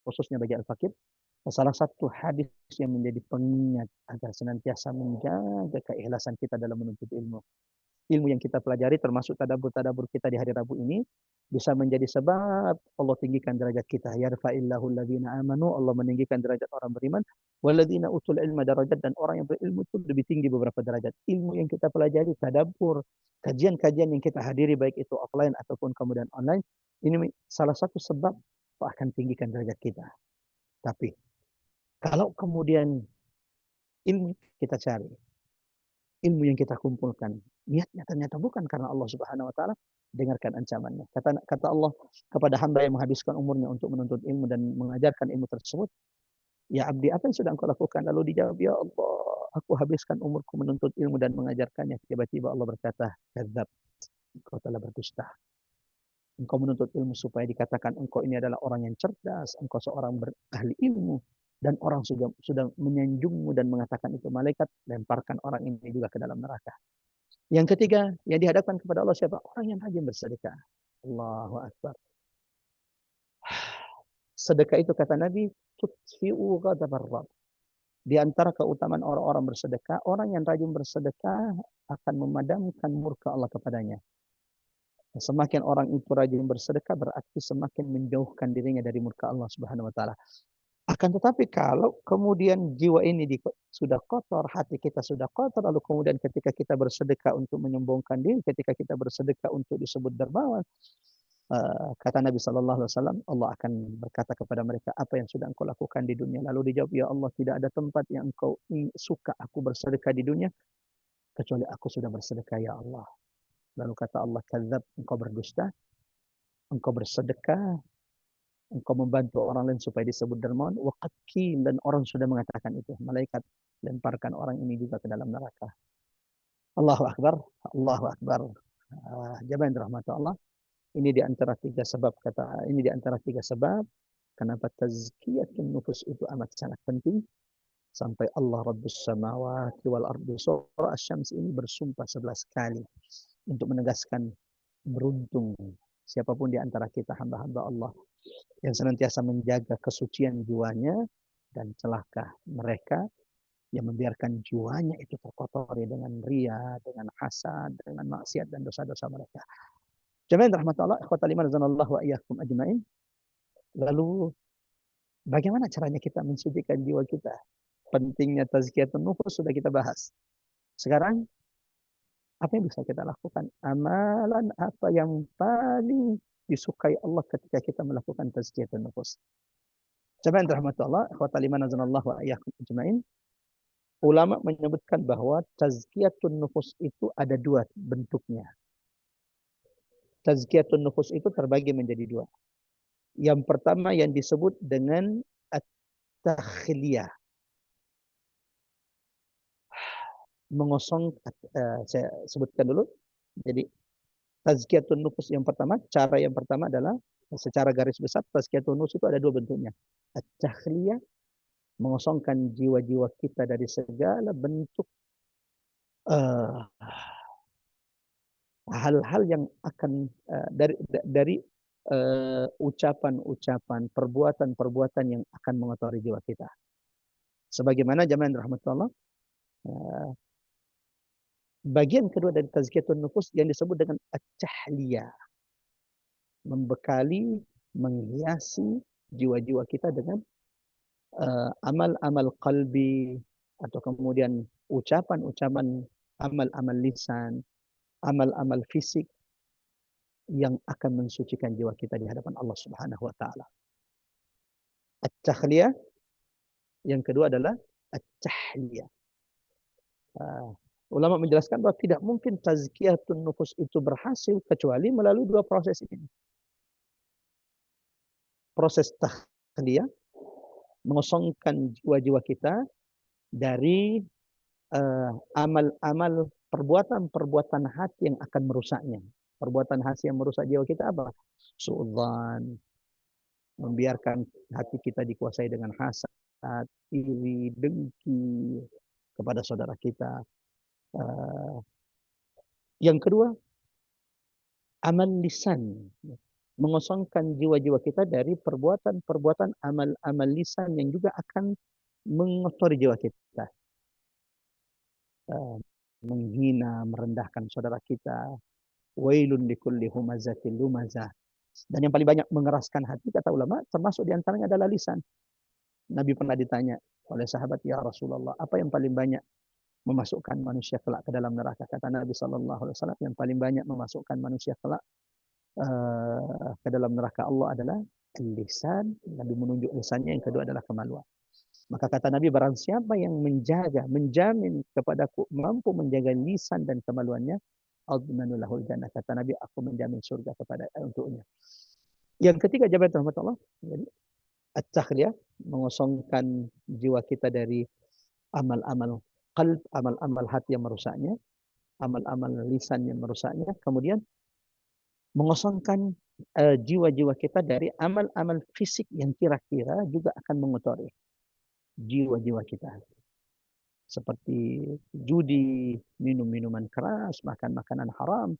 khususnya bagi al-fakir, salah satu hadis yang menjadi pengingat agar senantiasa menjaga keikhlasan kita dalam menuntut ilmu. Ilmu yang kita pelajari termasuk tadabbur kita di hari Rabu ini bisa menjadi sebab Allah tinggikan derajat kita. Yarfa'illahu alladhina amanu, Allah meninggikan derajat orang beriman. Walladzina utul ilma darajat, dan orang yang berilmu itu lebih tinggi beberapa derajat. Ilmu yang kita pelajari, tadabbur, kajian-kajian yang kita hadiri baik itu offline ataupun kemudian online, ini salah satu sebab akan tinggikan derajat kita. Tapi kalau kemudian ilmu kita cari, ilmu yang kita kumpulkan, niatnya ternyata bukan karena Allah Subhanahu wa taala, dengarkan ancamannya. Kata Allah kepada hamba yang menghabiskan umurnya untuk menuntut ilmu dan mengajarkan ilmu tersebut, ya abdi, apa yang sudah engkau lakukan? Lalu dijawab, ya Allah, aku habiskan umurku menuntut ilmu dan mengajarkannya. Tiba-tiba Allah berkata, kadzab, engkau telah berdusta. Engkau menuntut ilmu supaya dikatakan engkau ini adalah orang yang cerdas, engkau seorang ahli ilmu, dan orang sudah menyanjungmu dan mengatakan itu. Malaikat lemparkan orang ini juga ke dalam neraka. Yang ketiga, yang dihadapkan kepada Allah siapa? Orang yang rajin bersedekah. Allahu akbar. Sedekah itu kata Nabi, tutfi'u ghadabar Rabb. Di antara keutamaan orang-orang bersedekah, orang yang rajin bersedekah akan memadamkan murka Allah kepadanya. Semakin orang itu rajin bersedekah, berarti semakin menjauhkan dirinya dari murka Allah Subhanahu wa taala. Akan tetapi kalau kemudian jiwa ini sudah kotor, hati kita sudah kotor, lalu kemudian ketika kita bersedekah untuk menyombongkan diri, ketika kita bersedekah untuk disebut dermawan, kata Nabi Shallallahu Alaihi Wasallam, Allah akan berkata kepada mereka, apa yang sudah engkau lakukan di dunia? Lalu dijawab, ya Allah, tidak ada tempat yang engkau suka aku bersedekah di dunia, kecuali aku sudah bersedekah, ya Allah. Lalu kata Allah, kadzab, engkau berdusta, engkau bersedekah, engkau membantu orang lain supaya disebut dermawan, waqad qil, dan orang sudah mengatakan itu. Malaikat lemparkan orang ini juga ke dalam neraka. Allahu Akbar, Allahu Akbar. Jamaah rahmat Allah. Ini di antara tiga sebab kenapa tazkiyatun nufus itu amat sangat penting. Sampai Allah Rabbus Samawati wal Ardi surah Asy-Syams ini bersumpah 11 kali untuk menegaskan beruntung siapapun di antara kita hamba-hamba Allah yang senantiasa menjaga kesucian jiwanya, dan celaka mereka yang membiarkan jiwanya itu terkotori dengan ria, dengan hasad, dengan maksiat dan dosa-dosa mereka. Jemaah rahmatullah, ikhwatal iman azanallahu wa iyyakum ajmain. Lalu bagaimana caranya kita mensucikan jiwa kita? Pentingnya tazkiyatun nufus sudah kita bahas. Sekarang apa yang bisa kita lakukan? Amalan apa yang paling disukai Allah ketika kita melakukan tazkiyatun nufus? Jemaah rahmatullah, ikhwatal iman azanallahu wa iyyakum ajmain. Ulama menyebutkan bahwa tazkiyatun nufus itu ada dua bentuknya. Tazkiyatun nufus itu terbagi menjadi dua. Yang pertama yang disebut dengan at-takhliyah. Mengosong, saya sebutkan dulu. Jadi tazkiyatun nufus yang pertama, cara yang pertama adalah secara garis besar tazkiyatun nufus itu ada dua bentuknya. At-takhliyah, mengosongkan jiwa-jiwa kita dari segala bentuk hal-hal yang akan dari ucapan-ucapan, perbuatan-perbuatan yang akan mengotori jiwa kita. Sebagaimana jamaah rahmatullah, bagian kedua dari tazkiyatun nufus yang disebut dengan at-tahliyah, membekali, menghiasi jiwa-jiwa kita dengan amal-amal qalbi, atau kemudian ucapan-ucapan, amal-amal lisan, amal-amal fisik yang akan mensucikan jiwa kita di hadapan Allah Subhanahu wa taala. At-takhliyah yang kedua adalah at-tahliyah. Ulama menjelaskan bahwa tidak mungkin tazkiyatun nufus itu berhasil kecuali melalui dua proses ini. Proses takhliyah, mengosongkan jiwa-jiwa kita dari amal-amal, perbuatan-perbuatan hati yang akan merusaknya. Perbuatan hati yang merusak jiwa kita apa? Suudzon, membiarkan hati kita dikuasai dengan hasad, iri, dengki kepada saudara kita. Yang kedua, amal lisan, mengosongkan jiwa-jiwa kita dari perbuatan-perbuatan amal-amal lisan yang juga akan mengotori jiwa kita. Menghina, merendahkan saudara kita. Wailun likulli humazatil lumazah. Dan yang paling banyak mengeraskan hati, kata ulama, termasuk diantaranya adalah lisan. Nabi pernah ditanya oleh sahabat, ya Rasulullah, apa yang paling banyak memasukkan manusia kelak ke dalam neraka? Kata Nabi SAW, yang paling banyak memasukkan manusia kelak ke dalam neraka Allah adalah lisan. Nabi menunjuk lisannya. Yang kedua adalah kemaluan. Maka kata Nabi, barang siapa yang menjamin kepadaku, mampu menjaga lisan dan kemaluannya, admanu lahul jannah. Kata Nabi, aku menjamin surga untuknya. Yang ketiga, jamaah rahmatullah, at-takhliyah, mengosongkan jiwa kita dari amal-amal qalb, amal-amal hati yang merusaknya, amal-amal lisan yang merusaknya. Kemudian mengosongkan jiwa-jiwa kita dari amal-amal fisik yang kira-kira juga akan mengotori jiwa-jiwa kita. Seperti judi, minum minuman keras, makan makanan haram,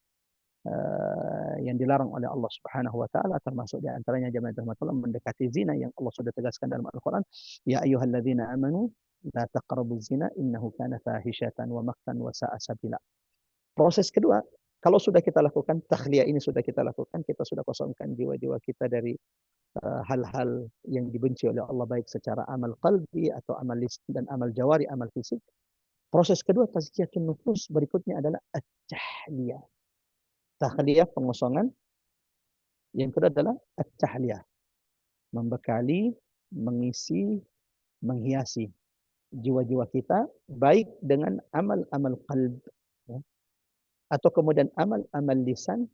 yang dilarang oleh Allah Subhanahu wa taala, termasuk di antaranya jamaah rahmatullah mendekati zina yang Allah sudah tegaskan dalam Al-Qur'an, ya ayyuhalladzina amanu la taqrabuz zina innahu kana fahishatan wa maqtan wa sa'a sabila. Proses kedua, Kalau sudah kita lakukan, takhliyah ini sudah kita lakukan, kita sudah kosongkan jiwa-jiwa kita dari hal-hal yang dibenci oleh Allah, baik secara amal qalbi atau amal lisan dan amal jawari, amal fisik. Proses kedua tazkiyatun nufus berikutnya adalah at-tahliyah. Tahliyah pengosongan. Yang kedua adalah at-tahliyah. Membekali, mengisi, menghiasi jiwa-jiwa kita baik dengan amal-amal qalb, ya, atau kemudian amal-amal lisan,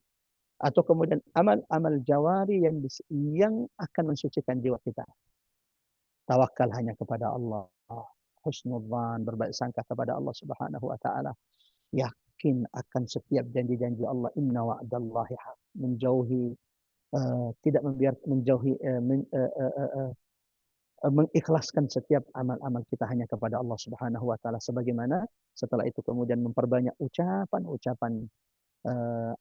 atau kemudian amal-amal jawari yang akan mensucikan jiwa kita. Tawakal hanya kepada Allah. Husnudzan, berbaik sangka kepada Allah Subhanahu wa taala. Yakin akan setiap janji-janji Allah. Inna wa'dallahi haq. Menjauhi tidak membiarkan menjauhi mengikhlaskan setiap amal-amal kita hanya kepada Allah Subhanahu wa taala, sebagaimana setelah itu kemudian memperbanyak ucapan-ucapan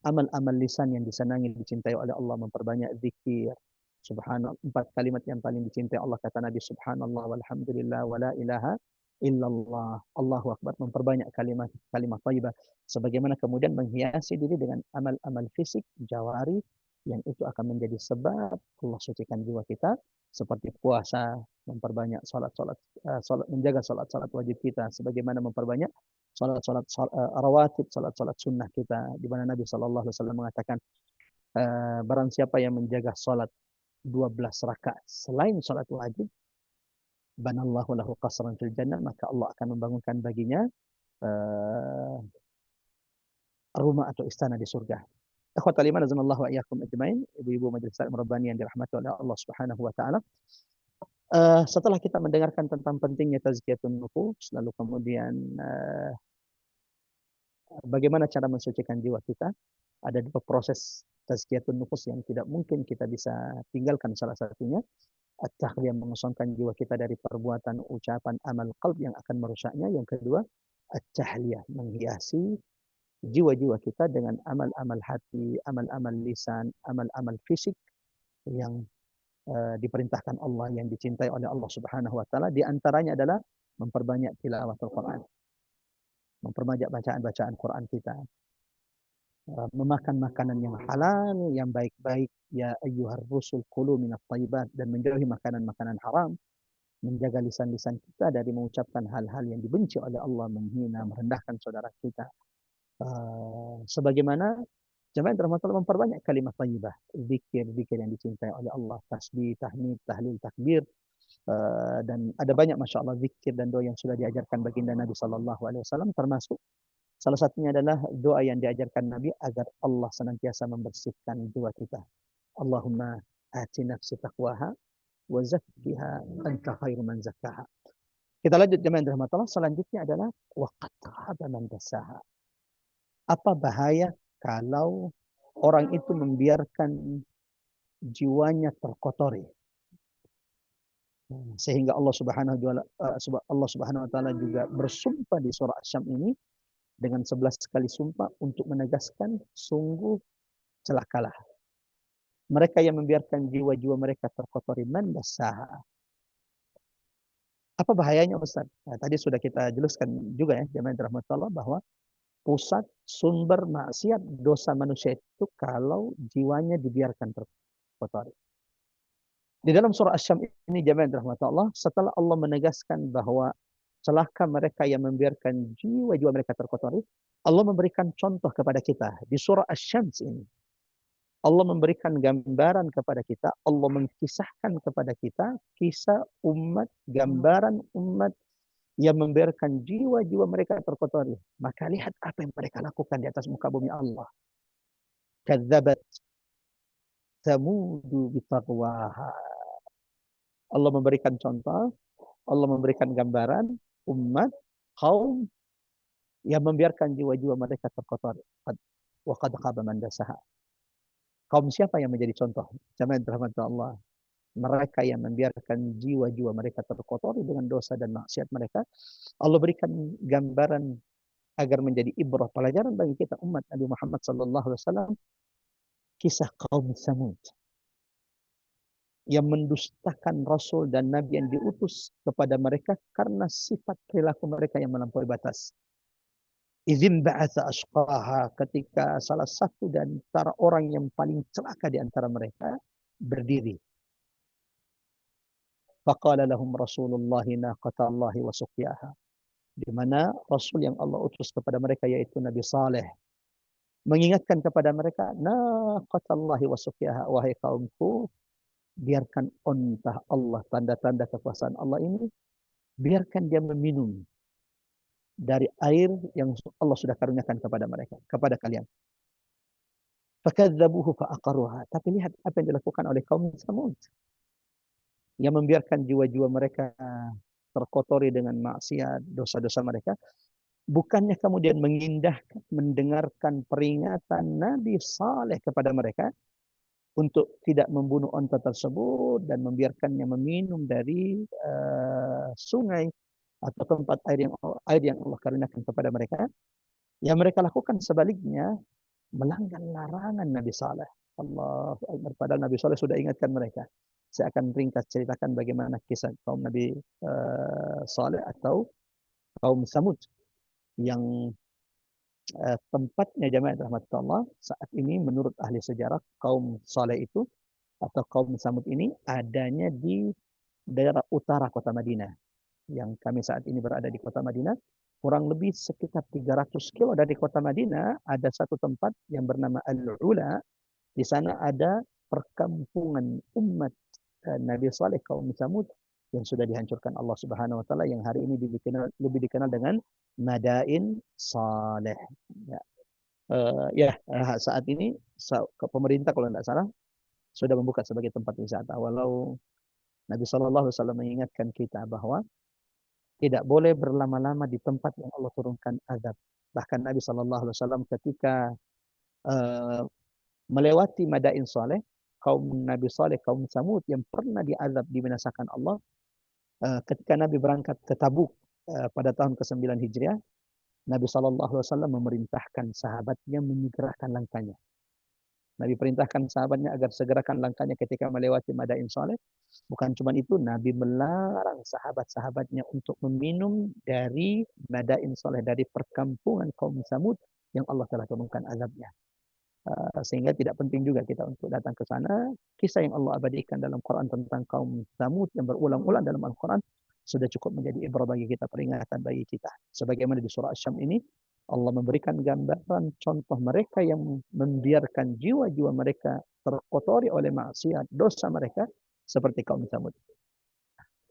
amal-amal lisan yang disenangi, dicintai oleh Allah, memperbanyak zikir. Subhanallah, 4 kalimat yang paling dicintai Allah, kata Nabi, subhanallah walhamdulillah wala ilaha illallah, Allahu akbar, memperbanyak kalimat thayyibah, sebagaimana kemudian menghiasi diri dengan amal-amal fisik jawari yang itu akan menjadi sebab Allah sucikan jiwa kita, seperti puasa, memperbanyak salat, menjaga salat wajib kita, sebagaimana memperbanyak salat rawatib, salat sunnah kita, di mana Nabi SAW mengatakan barang siapa yang menjaga salat 12 rakaat selain salat wajib, banallahu lahu qasran fil jannah, maka Allah akan membangunkan baginya rumah atau istana di surga. Ikhwatal iman, azanallahu wa iyyakum ajmain, ibu-ibu majelis taklim rabbani yang dirahmati oleh Allah Subhanahu wa taala. Setelah kita mendengarkan tentang pentingnya tazkiyatun nufus, lalu kemudian bagaimana cara mensucikan jiwa kita, ada 2 proses tazkiyatun nufus yang tidak mungkin kita bisa tinggalkan. Salah satunya at-tahliyah, mengosongkan jiwa kita dari perbuatan, ucapan, amal qalb yang akan merusaknya. Yang kedua, at-tahliyah, menghiasi jiwa-jiwa kita dengan amal-amal hati, amal-amal lisan, amal-amal fisik yang diperintahkan Allah, yang dicintai oleh Allah Subhanahu wa taala. Di antaranya adalah memperbanyak tilawatul Quran, memperbanyak bacaan-bacaan Quran kita, memakan makanan yang halal, yang baik-baik, ya ayyuhar rusul kulu minat thayyibat, dan menjauhi makanan-makanan haram, menjaga lisan-lisan kita dari mengucapkan hal-hal yang dibenci oleh Allah, menghina, merendahkan saudara kita. Sebagaimana jemaah rahmatullah, memperbanyak kalimat thayyibah, zikir yang dicintai oleh Allah, tasbih, tahmid, tahlil, takbir, dan ada banyak masya Allah zikir dan doa yang sudah diajarkan baginda Nabi SAW, termasuk salah satunya adalah doa yang diajarkan Nabi agar Allah senantiasa membersihkan jiwa kita. Allahumma ati nafsi taqwaha wa zakkiha anta khairu man zakkaha. Kita lanjut jemaah rahmatullah, selanjutnya adalah wa qad khaba man dassaha. Apa bahaya kalau orang itu membiarkan jiwanya terkotori, sehingga Allah Subhanahu wa taala juga bersumpah di surah Asy-Syams ini dengan 11 kali sumpah untuk menegaskan sungguh celakalah mereka yang membiarkan jiwa-jiwa mereka terkotori, man dassaha. Apa bahayanya, Ustaz? Nah, tadi sudah kita jelaskan juga ya, jemaah rahmatullah, bahwa pusat sumber maksiat dosa manusia itu kalau jiwanya dibiarkan terkotori. Di dalam surah Asy-Syams ini jemaah rahmatullah, setelah Allah menegaskan bahwa celaka mereka yang membiarkan jiwa-jiwa mereka terkotori, Allah memberikan contoh kepada kita di surah Asy-Syams ini. Allah memberikan gambaran kepada kita, Allah mengkisahkan kepada kita kisah umat, gambaran umat yang membiarkan jiwa-jiwa mereka terkotori. Maka lihat apa yang mereka lakukan di atas muka bumi Allah. Kadzabat Tsamudu bitaqwaha. Allah memberikan contoh, Allah memberikan gambaran umat, kaum yang membiarkan jiwa-jiwa mereka terkotori. Wa qad khaba man dassaha. Kaum siapa yang menjadi contoh? Jemaah rahmatullah Allah. Mereka yang membiarkan jiwa-jiwa mereka terkotori dengan dosa dan maksiat mereka. Allah berikan gambaran agar menjadi ibrah, pelajaran bagi kita umat Nabi Muhammad SAW. Kisah kaum Tsamud yang mendustakan Rasul dan Nabi yang diutus kepada mereka karena sifat perilaku mereka yang melampaui batas. Idzin ba'atha ashqaha, ketika salah satu dan antara orang yang paling celaka di antara mereka berdiri. Faqala lahum Rasulullah naqatallahi wa suqyaha. Di mana Rasul yang Allah utus kepada mereka yaitu Nabi Saleh mengingatkan kepada mereka, naqatallahi wa suqyaha, wahai kaumku, biarkan ontah Allah, tanda-tanda kekuasaan Allah ini, biarkan dia meminum dari air yang Allah sudah karuniakan kepada mereka, kepada kalian. Fakadzabuhu fa'aqaruha. Tapi lihat apa yang dilakukan oleh kaum Samud yang membiarkan jiwa-jiwa mereka terkotori dengan maksiat, dosa-dosa mereka. Bukannya kemudian mengindahkan, mendengarkan peringatan Nabi Saleh kepada mereka untuk tidak membunuh onta tersebut dan membiarkannya meminum dari sungai atau tempat air yang Allah karuniakan kepada mereka. Yang mereka lakukan sebaliknya, melanggar larangan Nabi Saleh. Allah Akbar. Padahal Nabi Saleh sudah ingatkan mereka. Saya akan ringkas ceritakan bagaimana kisah kaum Nabi Saleh atau kaum Samud yang tempatnya jamaah rahmatullah saat ini menurut ahli sejarah kaum Saleh itu atau kaum Samud ini adanya di daerah utara kota Madinah. Yang kami saat ini berada di kota Madinah, kurang lebih sekitar 300 kilo dari kota Madinah ada satu tempat yang bernama Al-Ula. Di sana ada perkampungan umat Nabi Saleh kaum Samud yang sudah dihancurkan Allah Subhanahu wa taala, yang hari ini lebih dikenal dengan Madain Saleh. Ya, saat ini pemerintah kalau tidak salah sudah membuka sebagai tempat wisata. Walau Nabi Shallallahu Alaihi Wasallam mengingatkan kita bahwa tidak boleh berlama-lama di tempat yang Allah turunkan azab. Bahkan Nabi Shallallahu Alaihi Wasallam ketika melewati Madain Saleh, kaum Nabi Saleh, kaum Samud yang pernah diazab, dibinasakan Allah, ketika Nabi berangkat ke Tabuk pada tahun ke-9 Hijriah, Nabi Shallallahu Alaihi Wasallam memerintahkan sahabatnya menyegerakan langkahnya. Nabi perintahkan sahabatnya agar segerakan langkahnya ketika melewati Madain Saleh. Bukan cuma itu, Nabi melarang sahabat-sahabatnya untuk meminum dari Madain Saleh, dari perkampungan kaum Samud yang Allah telah turunkan azabnya. Sehingga tidak penting juga kita untuk datang ke sana. Kisah yang Allah abadikan dalam Quran tentang kaum Samud yang berulang-ulang dalam Al-Quran sudah cukup menjadi ibrah bagi kita, peringatan bagi kita. Sebagaimana di surah Asy-Syams ini, Allah memberikan gambaran contoh mereka yang membiarkan jiwa-jiwa mereka terkotori oleh maksiat, dosa mereka, seperti kaum Samud.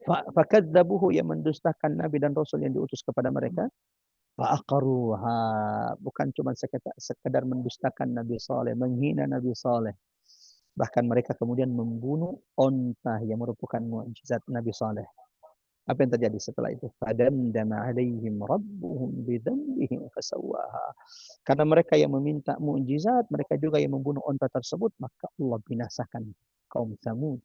Fakadzabuhu, yang mendustakan Nabi dan Rasul yang diutus kepada mereka. Fa'aqaruha, bukan cuma sekedar mendustakan Nabi Saleh, menghina Nabi Saleh. Bahkan mereka kemudian membunuh onta yang merupakan mukjizat Nabi Saleh. Apa yang terjadi setelah itu? Fadamdama alaihim rabbuhum bidzambihim fasawwaha. Karena mereka yang meminta mukjizat, mereka juga yang membunuh onta tersebut, maka Allah binasakan kaum Samud.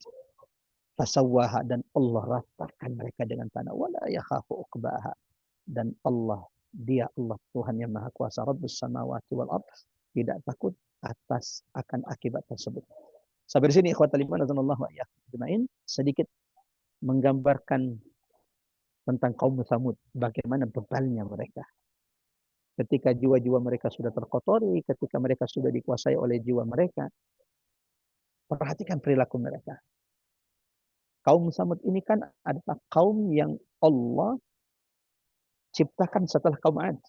Fasawwaha, dan Allah ratakan mereka dengan tanah. Wala yakhafu uqbaha, dan Dia Allah Tuhan yang Maha Kuasa, Rabbus samawati wal ard, tidak takut atas akan akibat tersebut. Sampai di sini ikhwatal iman azanallahu wa iyyakum ajmain, sedikit menggambarkan tentang kaum Samud, bagaimana bebalnya mereka. Ketika jiwa-jiwa mereka sudah terkotori, ketika mereka sudah dikuasai oleh jiwa mereka, perhatikan perilaku mereka. Kaum Samud ini kan adalah kaum yang Allah ciptakan setelah kaum Ad.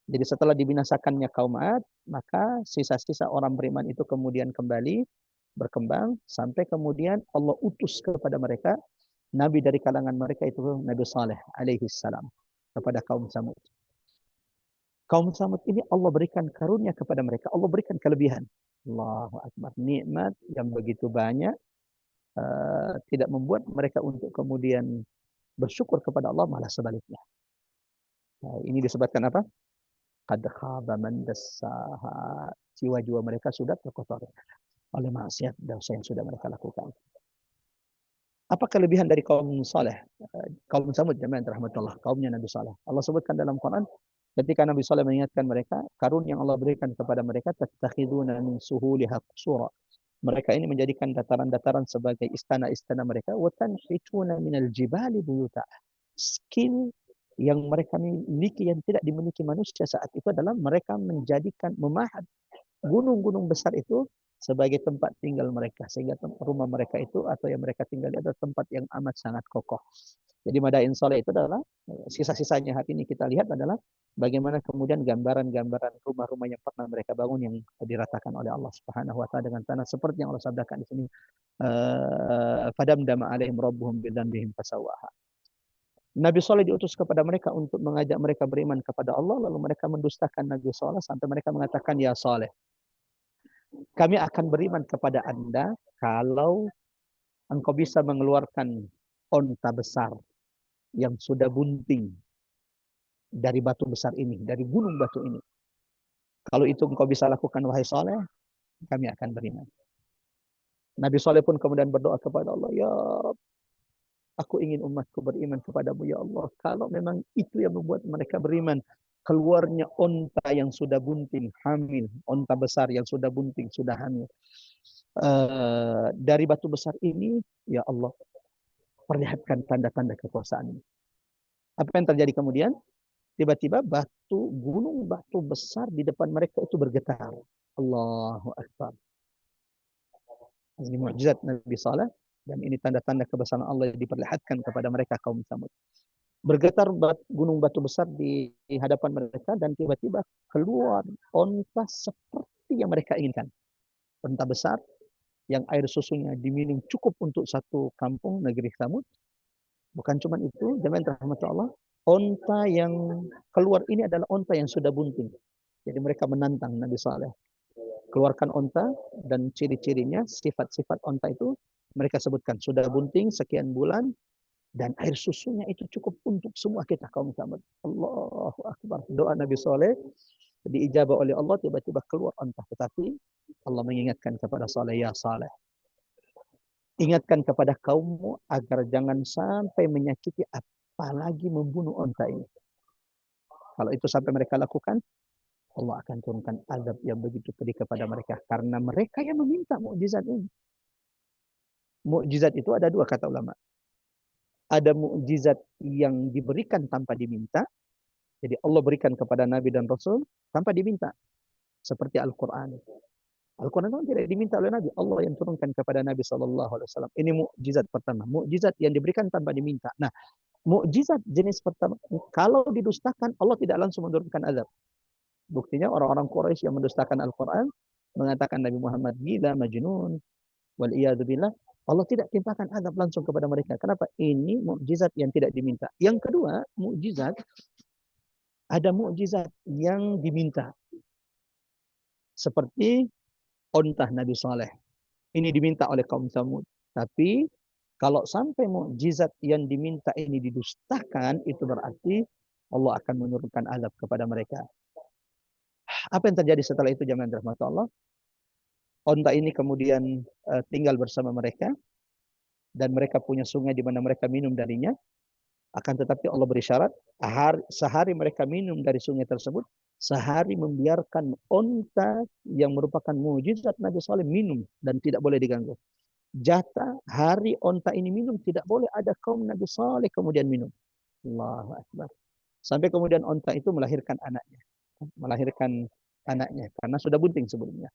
Jadi setelah dibinasakannya kaum Ad, maka sisa-sisa orang beriman itu kemudian kembali berkembang sampai kemudian Allah utus kepada mereka nabi dari kalangan mereka, itu Nabi Saleh alaihi salam, kepada kaum Samud. Kaum Samud ini Allah berikan karunia kepada mereka, Allah berikan kelebihan. Allahu Akbar, nikmat yang begitu banyak, tidak membuat mereka untuk kemudian bersyukur kepada Allah, malah sebaliknya. Ini disebabkan apa? Qad khaba man dassaha, jiwa-jiwa mereka sudah terkotori oleh maksiat, dosa yang sudah mereka lakukan. Apa kelebihan dari kaum Saleh? Kaum Samud, jemaah rahmatullah, kaumnya Nabi Saleh. Allah sebutkan dalam Quran ketika Nabi Saleh mengingatkan mereka, karunia yang Allah berikan kepada mereka, tattakhiduna min suhuliha qusura. Mereka ini menjadikan dataran-dataran sebagai istana-istana mereka, wa tanhituna minal jibali buyuta. Skill yang mereka miliki yang tidak dimiliki manusia saat itu adalah mereka menjadikan memahat gunung-gunung besar itu sebagai tempat tinggal mereka, sehingga rumah mereka itu atau yang mereka tinggal adalah tempat yang amat sangat kokoh. Jadi Madain Saleh itu adalah sisa-sisanya hari ini kita lihat adalah bagaimana kemudian gambaran-gambaran rumah-rumah yang pernah mereka bangun yang diratakan oleh Allah Subhanahu wa taala dengan tanah seperti yang Allah sabdakan di sini, fadamdama alaihim rabbuhum bidzambihim fasawaha. Nabi Saleh diutus kepada mereka untuk mengajak mereka beriman kepada Allah, lalu mereka mendustakan Nabi Saleh sampai mereka mengatakan, ya Saleh, kami akan beriman kepada Anda kalau engkau bisa mengeluarkan onta besar yang sudah bunting dari batu besar ini, dari gunung batu ini. Kalau itu engkau bisa lakukan, wahai Saleh, kami akan beriman. Nabi Saleh pun kemudian berdoa kepada Allah, ya Rabb, aku ingin umatku beriman kepadamu, ya Allah. Kalau memang itu yang membuat mereka beriman, keluarnya onta yang sudah bunting, hamil, onta besar yang sudah bunting, sudah hamil. Dari batu besar ini, ya Allah, perlihatkan tanda-tanda kekuasaan. Apa yang terjadi kemudian? Tiba-tiba gunung batu besar di depan mereka itu bergetar. Allahu Akbar. Ini mukjizat Nabi Saleh dan ini tanda-tanda kebesaran Allah yang diperlihatkan kepada mereka kaum Samud. Bergetar gunung batu besar di hadapan mereka dan tiba-tiba keluar onta seperti yang mereka inginkan. Onta besar yang air susunya diminum cukup untuk satu kampung negeri Samud. Bukan cuma itu, jemaah rahmat Allah, onta yang keluar ini adalah onta yang sudah bunting. Jadi mereka menantang Nabi Saleh. Keluarkan onta dan ciri-cirinya, sifat-sifat onta itu mereka sebutkan. Sudah bunting sekian bulan dan air susunya itu cukup untuk semua kita kaum Samud. Allahu Akbar. Doa Nabi Saleh diijabah oleh Allah, tiba-tiba keluar onta. Tetapi Allah mengingatkan kepada Saleh, ya Saleh, ingatkan kepada kaummu agar jangan sampai menyakiti apalagi membunuh onta ini. Kalau itu sampai mereka lakukan, Allah akan turunkan azab yang begitu pedih kepada mereka. Karena mereka yang meminta mukjizat ini. Mukjizat itu ada dua kata ulama. Ada mukjizat yang diberikan tanpa diminta. Jadi Allah berikan kepada Nabi dan Rasul tanpa diminta. Seperti Al-Quran. Al-Quran itu tidak diminta oleh Nabi. Allah yang turunkan kepada Nabi SAW. Ini mukjizat pertama. Mukjizat yang diberikan tanpa diminta. Nah, mukjizat jenis pertama. Kalau didustakan, Allah tidak langsung menurunkan azab. Buktinya orang-orang Quraisy yang mendustakan Al-Quran mengatakan Nabi Muhammad gila, majnun, wal iyadu billah. Allah tidak timpakan azab langsung kepada mereka. Kenapa? Ini mukjizat yang tidak diminta. Yang kedua, mukjizat, ada mukjizat yang diminta. Seperti ontah Nabi Saleh. Ini diminta oleh kaum Samud. Tapi kalau sampai mukjizat yang diminta ini didustakan, itu berarti Allah akan menurunkan azab kepada mereka. Apa yang terjadi setelah itu jemaah rahmat Allah? Onta ini kemudian tinggal bersama mereka dan mereka punya sungai di mana mereka minum darinya. Akan tetapi Allah berisyarat, sehari mereka minum dari sungai tersebut, sehari membiarkan onta yang merupakan mukjizat Nabi Saleh minum dan tidak boleh diganggu. Jatah hari onta ini minum, tidak boleh ada kaum Nabi Saleh kemudian minum. Allahu Akbar. Sampai kemudian onta itu melahirkan anaknya. Karena sudah bunting sebelumnya.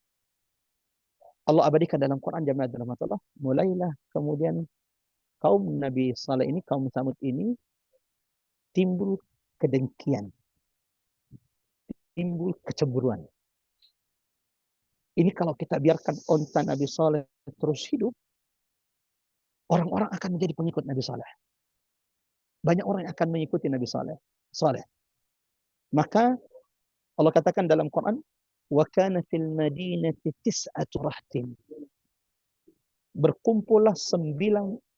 Allah abadikan dalam Quran jemaah rahmatullah, mulailah kemudian kaum Nabi Saleh ini, kaum Samud ini timbul kedengkian, timbul kecemburuan. Ini kalau kita biarkan onta Nabi Saleh terus hidup, orang-orang akan menjadi pengikut Nabi Saleh. Banyak orang yang akan mengikuti Nabi Saleh. Maka Allah katakan dalam Quran, wa kana fil madinati tis'atu rahtin. Berkumpullah 9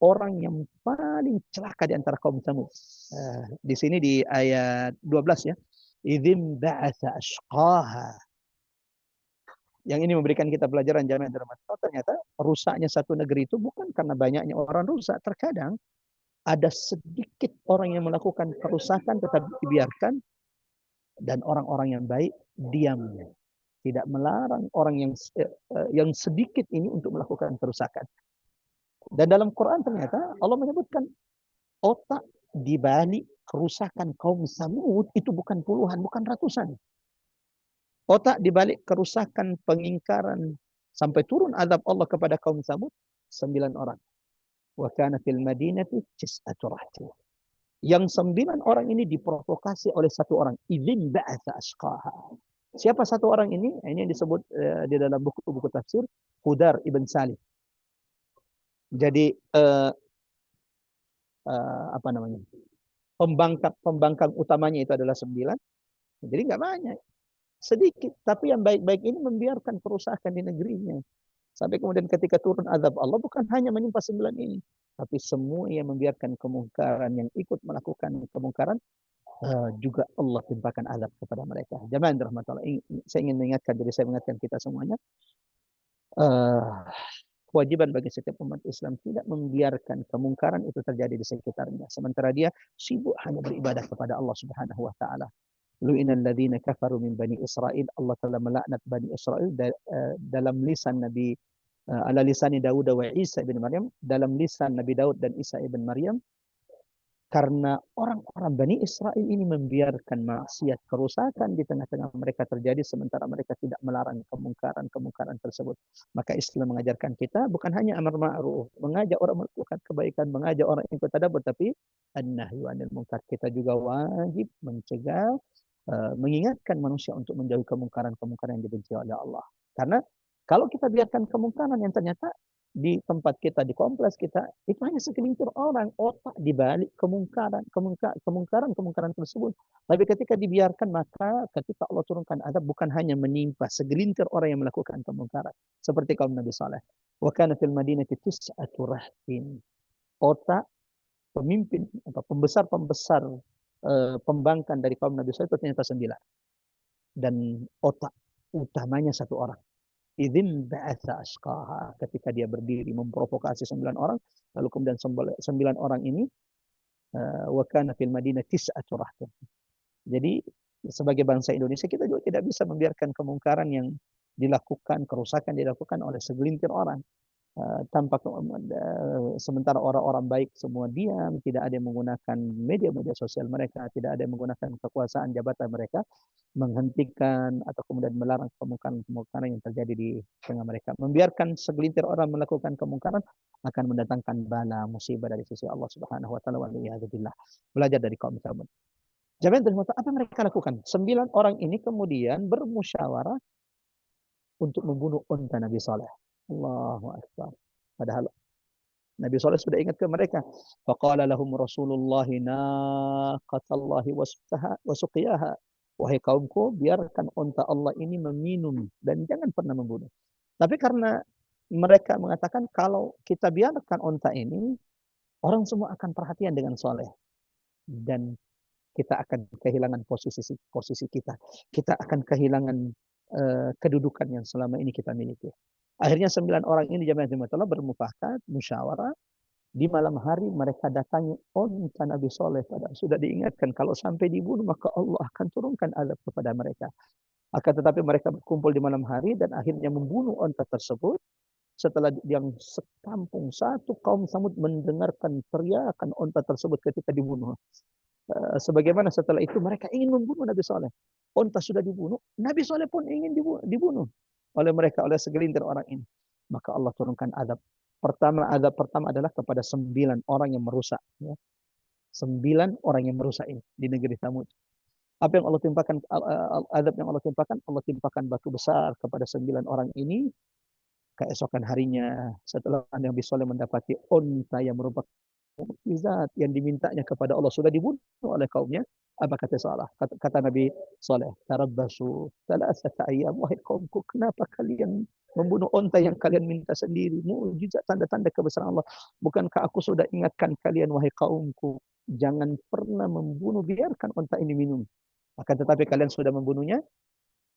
orang yang paling celaka di antara kaum Samud. Di sini di ayat 12 ya. Idzim ba'atha ashqaha. Yang ini memberikan kita pelajaran jamaah rahmat. Ternyata rusaknya satu negeri itu bukan karena banyaknya orang rusak. Terkadang ada sedikit orang yang melakukan kerusakan tetapi dibiarkan, dan orang-orang yang baik diam. Tidak melarang orang yang sedikit ini untuk melakukan kerusakan. Dan dalam Quran ternyata Allah menyebutkan otak dibalik kerusakan kaum Samud itu bukan puluhan, bukan ratusan. Otak dibalik kerusakan, pengingkaran, sampai turun azab Allah kepada kaum Samud, 9 orang. Wa kana fil madinati tis'atu rahtin. Yang 9 orang ini diprovokasi oleh satu orang. Idzin ba'atha ashqaha. Siapa satu orang ini? Ini yang disebut di dalam buku-buku tafsir, Hudar ibn Salih. Jadi apa namanya? Pembangkang utamanya itu adalah 9. Jadi nggak banyak, sedikit. Tapi yang baik-baik ini membiarkan kerusakan di negerinya. Sampai kemudian ketika turun azab Allah bukan hanya menimpa 9 ini, tapi semua yang membiarkan kemungkaran, yang ikut melakukan kemungkaran, juga Allah timpakan azab kepada mereka. Jemaah yang dirahmati Allah, saya ingin mengingatkan diri saya, mengingatkan kita semuanya, kewajiban bagi setiap umat Islam tidak membiarkan kemungkaran itu terjadi di sekitarnya, sementara dia sibuk hanya beribadah kepada Allah Subhanahu wa taala. Lu'inal ladzina kafaru min bani Israil, Allah telah melaknat bani Israil dalam lisan Nabi ala lisani Daud wa Isa ibn Maryam, dalam lisan Nabi Daud dan Isa ibn Maryam, karena orang-orang Bani Israel ini membiarkan maksiat, kerusakan di tengah-tengah mereka terjadi, sementara mereka tidak melarang kemungkaran tersebut. Maka Islam mengajarkan kita bukan hanya amar ma'ruf, mengajak orang melakukan kebaikan, mengajak orang ikut tadabbur, tapi an-nahyu 'anil munkar. Kita juga wajib mencegah, mengingatkan manusia untuk menjauhi kemungkaran-kemungkaran yang dibenci oleh Allah. Karena kalau kita biarkan kemungkaran yang ternyata di tempat kita, di kompleks kita, itu hanya segelintir orang, otak dibalik kemungkaran tersebut. Tapi ketika dibiarkan, maka ketika Allah turunkan azab bukan hanya menimpa segelintir orang yang melakukan kemungkaran, seperti kaum Nabi Saleh. Wa kana fil madinati tis'atu rahtin. Otak pemimpin atau pembesar pembangkang dari kaum Nabi Saleh itu ternyata 9. Dan otak utamanya satu orang. Idzin ba'atha ashqaha, ketika dia berdiri memprovokasi 9 orang, lalu kemudian 9 orang ini wa kana fil madinah tis'atu rahtin. Jadi sebagai bangsa Indonesia kita juga tidak bisa membiarkan kemungkaran yang dilakukan, kerusakan dilakukan oleh segelintir orang. Tanpa sementara orang-orang baik semua diam, tidak ada yang menggunakan media-media sosial mereka, tidak ada yang menggunakan kekuasaan jabatan mereka menghentikan atau kemudian melarang kemungkaran yang terjadi di tengah mereka. Membiarkan segelintir orang melakukan kemungkaran akan mendatangkan bala musibah dari sisi Allah Subhanahu wa taala. Waliyadzubillah. Belajar dari kaum Samud. Jangan terima, apa mereka lakukan? 9 orang ini kemudian bermusyawarah untuk membunuh unta Nabi Saleh. Allahu Akbar. Padahal Nabi Saleh sudah ingat ke mereka. Faqala lahum Rasulullah naqatallahi wa suqiyaha. Wahai kaumku, biarkan unta Allah ini meminum dan jangan pernah membunuh. Tapi karena mereka mengatakan kalau kita biarkan unta ini, orang semua akan perhatian dengan Saleh. Dan kita akan kehilangan posisi kita. Kita akan kehilangan kedudukan yang selama ini kita miliki. Akhirnya 9 orang ini jemaah Allah bermufakat, musyawarah. Di malam hari mereka datangi unta Nabi Saleh. Sudah diingatkan kalau sampai dibunuh maka Allah akan turunkan azab kepada mereka. Akan tetapi mereka berkumpul di malam hari dan akhirnya membunuh unta tersebut. Setelah yang sekampung, satu kaum Samud mendengarkan teriakan unta tersebut ketika dibunuh. Sebagaimana setelah itu mereka ingin membunuh Nabi Saleh. Unta sudah dibunuh, Nabi Saleh pun ingin dibunuh oleh mereka, oleh segelintir orang ini. Maka Allah turunkan azab. Azab pertama adalah kepada 9 orang yang merusak. 9 orang yang merusak ini di negeri Samud. Apa yang Allah timpakan, azab yang Allah timpakan batu besar kepada 9 orang ini. Keesokan harinya setelah Nabi Saleh mendapati unta yang merupakan mukjizat yang dimintanya kepada Allah sudah dibunuh oleh kaumnya, apa kata salah? Kata Nabi Saleh, tarabbasu thalathata ayyam, wahai kaumku, kenapa kalian membunuh unta yang kalian minta sendiri? Mukjizat, tanda-tanda kebesaran Allah. Bukankah aku sudah ingatkan kalian, wahai kaumku, jangan pernah membunuh, biarkan unta ini minum. Akan tetapi kalian sudah membunuhnya,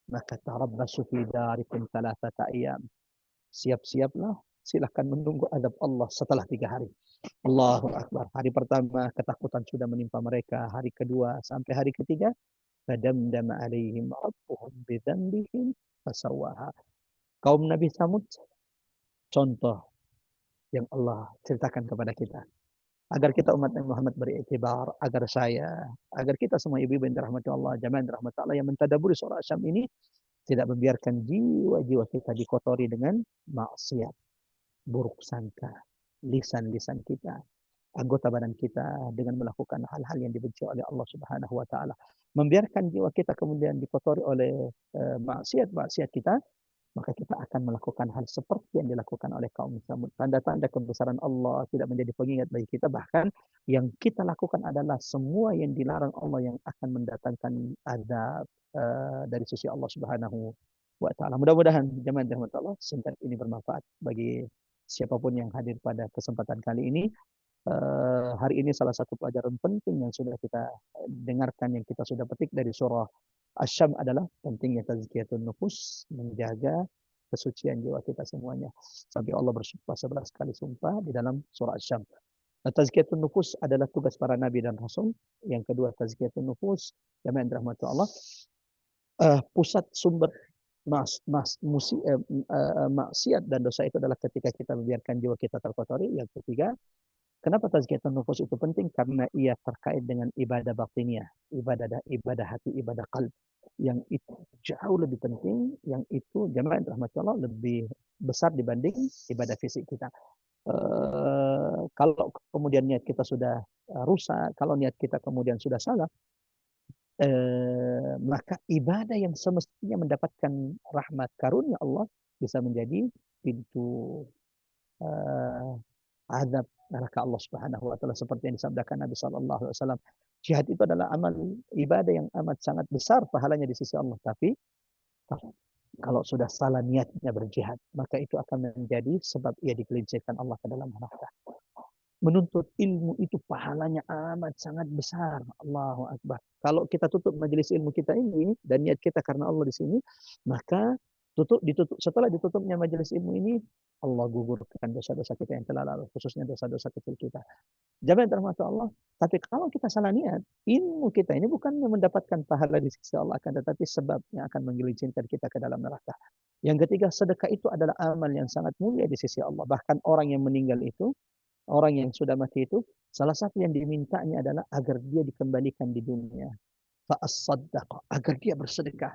maka tarabbasu fi darikum thalathata ayyam. Siap-siaplah, silahkan menunggu azab Allah setelah 3 hari. Allahu Akbar. Hari pertama ketakutan sudah menimpa mereka. Hari kedua sampai hari ketiga, fadamdama alaihim rabbuhum bidzambihim fasawwaha. Kaum Nabi Samud, contoh yang Allah ceritakan kepada kita. Agar kita umat Nabi Muhammad beriktibar, agar kita semua ibu-ibu yang dirahmati Allah, jamaah yang dirahmati Allah yang mentadaburi surah Asy-Syams ini tidak membiarkan jiwa-jiwa kita dikotori dengan maksiat, buruk sangka, lisan-lisan kita, anggota badan kita dengan melakukan hal-hal yang dibenci oleh Allah Subhanahu wa taala. Membiarkan jiwa kita kemudian dikotori oleh maksiat-maksiat kita, maka kita akan melakukan hal seperti yang dilakukan oleh kaum Tsamud. Tanda-tanda kebesaran Allah tidak menjadi pengingat bagi kita, bahkan yang kita lakukan adalah semua yang dilarang Allah yang akan mendatangkan azab dari sisi Allah Subhanahu wa taala. Mudah-mudahan jemaah dirahmati Allah, singkat ini bermanfaat bagi siapapun yang hadir pada kesempatan kali ini. Hari ini salah satu pelajaran penting yang sudah kita dengarkan, yang kita sudah petik dari surah Asy-Syams adalah pentingnya tazkiyatun nufus, menjaga kesucian jiwa kita semuanya. Sampai Allah bersumpah 11 kali sumpah di dalam surah Asy-Syams. Tazkiyatun nufus adalah tugas para nabi dan rasul. Yang kedua, tazkiyatun nufus, jemaah yang dirahmati Allah, pusat sumber maksiat dan dosa itu adalah ketika kita membiarkan jiwa kita terkotori. Yang ketiga, kenapa tazkiyatun nufus itu penting? Karena ia terkait dengan ibadah batiniah, ibadah hati, ibadah qalb. Yang itu jauh lebih penting, yang itu jemaah rahmat Allah lebih besar dibanding ibadah fisik kita. Kalau kemudian niat kita sudah rusak, kalau niat kita kemudian sudah salah, maka ibadah yang semestinya mendapatkan rahmat karunia Allah bisa menjadi pintu azab neraka Allah Subhanahu wa taala, seperti yang disabdakan Nabi sallallahu alaihi wasallam. Jihad itu adalah amal ibadah yang amat sangat besar pahalanya di sisi Allah, tapi kalau sudah salah niatnya berjihad, maka itu akan menjadi sebab ia digelincirkan Allah ke dalam neraka. Menuntut ilmu itu pahalanya amat sangat besar. Allahu Akbar. Kalau kita tutup majelis ilmu kita ini dan niat kita karena Allah di sini, maka setelah ditutupnya majelis ilmu ini, Allah gugurkan dosa-dosa kita yang telah lalu, khususnya dosa-dosa kecil kita. Jangan termasuk Allah. Tapi kalau kita salah niat, ilmu kita ini bukan mendapatkan pahala di sisi Allah, akan tetapi sebabnya akan menggelincirkan kita ke dalam neraka. Yang ketiga, sedekah itu adalah amal yang sangat mulia di sisi Allah. Bahkan orang yang meninggal itu, orang yang sudah mati itu, salah satu yang dimintanya adalah agar dia dikembalikan di dunia. Fa'as-saddaqah, agar dia bersedekah.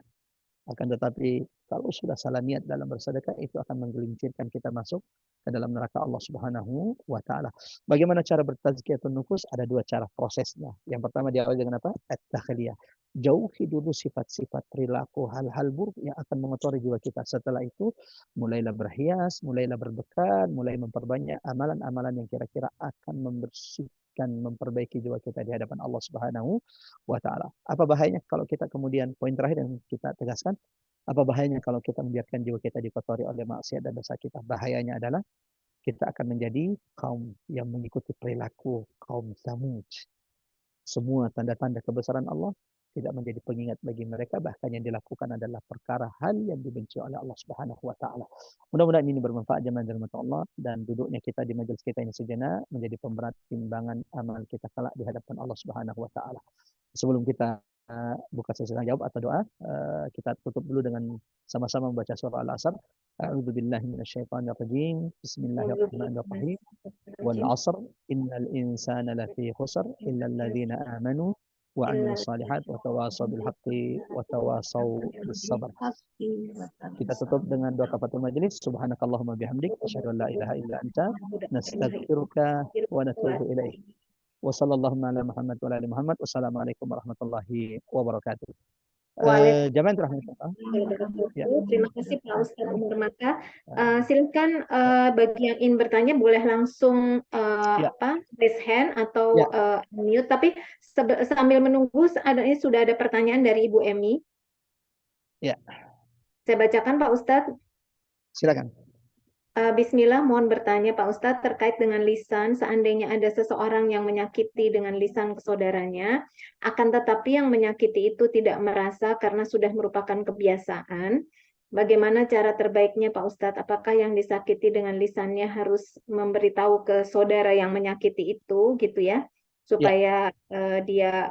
Akan tetapi kalau sudah salah niat dalam bersedekah, itu akan menggelincirkan kita masuk ke dalam neraka Allah Subhanahu wa taala. Bagaimana cara bertazkiyatun nufus? Ada dua cara prosesnya. Yang pertama diawali dengan apa? At-takhliyah. Jauhi dulu sifat-sifat perilaku, hal-hal buruk yang akan mengotori jiwa kita. Setelah itu mulailah berhias, mulailah berbekan, mulai memperbanyak amalan-amalan yang kira-kira akan membersihkan, memperbaiki jiwa kita di hadapan Allah Subhanahu wa taala. Apa bahayanya kalau kita kemudian, poin terakhir yang kita tegaskan, apa bahayanya kalau kita membiarkan jiwa kita dikotori oleh maksiat dan dosa kita? Bahayanya adalah kita akan menjadi kaum yang mengikuti perilaku kaum Tsamud. Semua tanda-tanda kebesaran Allah tidak menjadi pengingat bagi mereka, bahkan yang dilakukan adalah perkara hal yang dibenci oleh Allah Subhanahu wa taala. Mudah-mudahan ini bermanfaat jemaah dirahmati Allah, dan duduknya kita di majelis kita ini sejenak menjadi pemberat timbangan amal kita kelak di hadapan Allah Subhanahu wa taala. Sebelum kita buka sesi tanya jawab atau doa, kita tutup dulu dengan sama-sama membaca surah Al-Asr. A'udzubillahi minasyaitonirrajim. Bismillahirrahmanirrahim. Wal 'asr innal insana lafi khusr illa alladziina aamanu wa 'amilus shalihat wa tawashaw bil haqqi wa tawashaw bis sabr. Kita tutup dengan doa kafatul majelis. Subhanakallahumma bihamdik asyhadu an la ilaha illa anta nastaghfiruka wa natubu ilaik. Wassalamualaikum warahmatullahi wabarakatuh. Wassalamualaikum warahmatullahi wabarakatuh. Jamaah rahmatullah. Ya. Terima kasih Pak Ustadz Umar Mata. Silakan bagi yang ingin bertanya boleh langsung raise hand atau mute. Tapi sambil menunggu ini sudah ada pertanyaan dari Ibu Emi. Ya. Saya bacakan Pak Ustadz. Silakan. Bismillah, mohon bertanya Pak Ustadz terkait dengan lisan. Seandainya ada seseorang yang menyakiti dengan lisan saudaranya, akan tetapi yang menyakiti itu tidak merasa karena sudah merupakan kebiasaan. Bagaimana cara terbaiknya Pak Ustadz? Apakah yang disakiti dengan lisannya harus memberitahu ke saudara yang menyakiti itu, gitu ya, supaya dia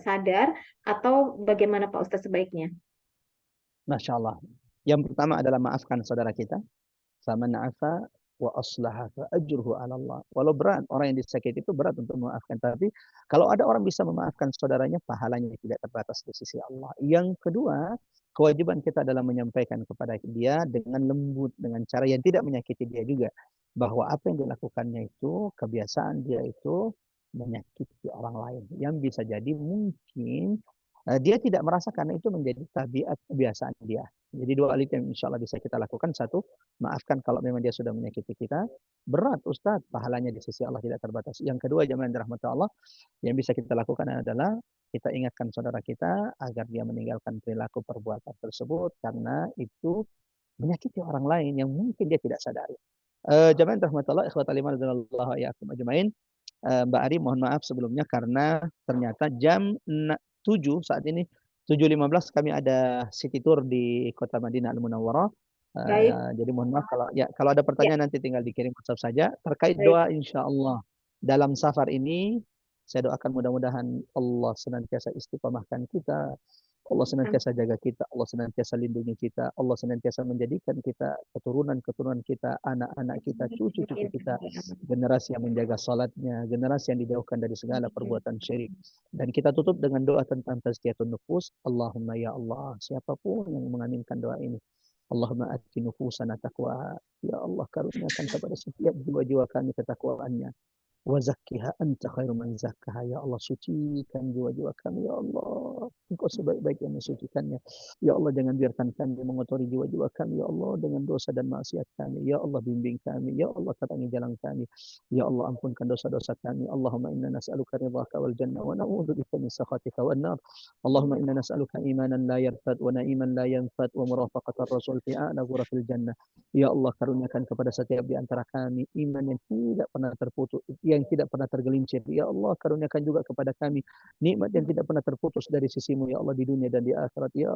sadar, atau bagaimana Pak Ustadz sebaiknya? Masya Allah. Yang pertama adalah maafkan saudara kita. Faman afa wa aslaha fa ajruhu 'ala Allah. Walau berat, orang yang disakiti itu berat untuk memaafkan, tapi kalau ada orang bisa memaafkan saudaranya, pahalanya tidak terbatas di sisi Allah. Yang kedua, kewajiban kita adalah menyampaikan kepada dia dengan lembut, dengan cara yang tidak menyakiti dia juga, bahwa apa yang dilakukannya itu, kebiasaan dia itu menyakiti orang lain, yang bisa jadi mungkin dia tidak merasa karena itu menjadi tabiat kebiasaan dia. Jadi dua hal itu yang insya Allah bisa kita lakukan. Satu, maafkan kalau memang dia sudah menyakiti kita. Berat Ustaz, pahalanya di sisi Allah tidak terbatas. Yang kedua, jemaah yang dirahmati Allah, yang bisa kita lakukan adalah kita ingatkan saudara kita agar dia meninggalkan perilaku perbuatan tersebut, karena itu menyakiti orang lain yang mungkin dia tidak sadari. Jemaah yang dirahmati Allah, ikhwatal iman radhiyallahu iyyakum ajmain. Mbak Ari, mohon maaf sebelumnya karena ternyata jam 7 saat ini, 7.15 kami ada city tour di Kota Madinah Al-Munawwarah. Baik, Jadi mohon maaf kalau ada ya, pertanyaan nanti tinggal dikirim WhatsApp saja. Terkait baik. doa insya Allah dalam safar ini, saya doakan mudah-mudahan Allah senantiasa istiqomahkan kita. Allah senantiasa jaga kita, Allah senantiasa lindungi kita, Allah senantiasa menjadikan kita, keturunan-keturunan kita, anak-anak kita, cucu-cucu kita, generasi yang menjaga salatnya, generasi yang dijauhkan dari segala perbuatan syirik. Dan kita tutup dengan doa tentang tazkiyatun nufus. Allahumma ya Allah, siapapun yang mengaminkan doa ini, Allahumma ati nufusana taqwa. Ya Allah, karuniakan kepada setiap jiwa-jiwa kami ketakwaannya. Wa zakkiha anta khairu man zakkaha. Ya Allah, sucikan jiwa-jiwa kami. Ya Allah, Engkau sebaik-baik yang mensucikannya. Ya Allah, jangan biarkan kami mengotori jiwa-jiwa kami. Ya Allah, dengan dosa dan maksiat kami. Ya Allah, bimbing kami. Ya Allah, terangi jalan kami. Ya Allah, ampunkan dosa-dosa kami. Allahumma inna nas'aluka ridhaka wal jannah wa na'udzubika min sakhatika wan nar. Allahumma inna nas'aluka imanan la yarfad wa na'iman la yanfad wa murafaqatar rasul fi a'la ghurafil jannah. Ya Allah, karuniakan kepada setiap di antara kami iman yang tidak pernah terputus, yang tidak pernah tergelincir. Ya Allah, karuniakan juga kepada kami nikmat yang tidak pernah terputus dari sisimu, ya Allah, di dunia dan di akhirat. Ya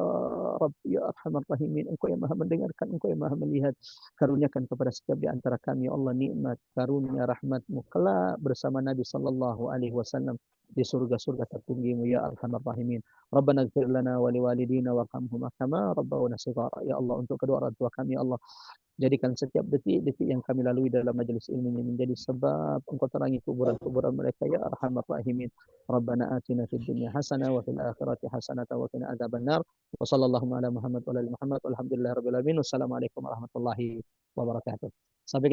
Rabb, ya Arhamar Rahimin, Engkau yang maha mendengarkan, Engkau yang maha melihat. Karuniakan kepada setiap di antara kami, ya Allah, nikmat, karunia, rahmat-Mu kelak bersama Nabi sallallahu alaihi wasallam di surga-surga tertinggimu, ya Arhamar Rahimin. Rabbana ighfir lana wa liwalidina warhamhuma kama rabbawna shighara. Ya Allah, untuk kedua orang tua kami, ya Allah, jadikan setiap detik-detik yang kami lalui dalam majelis ilmu ini menjadi sebab Engkau terangi kuburan-kuburan mereka, ya Arhamar Rahimin. Rabbana atina fid dunya hasanah wa fil akhirati hasanah wa qina adzabannar. Wa sallallahu ala Muhammad wa ala ali Muhammad. Walhamdulillahirabbil alamin. Wassalamualaikum warahmatullahi wabarakatuh. Sampai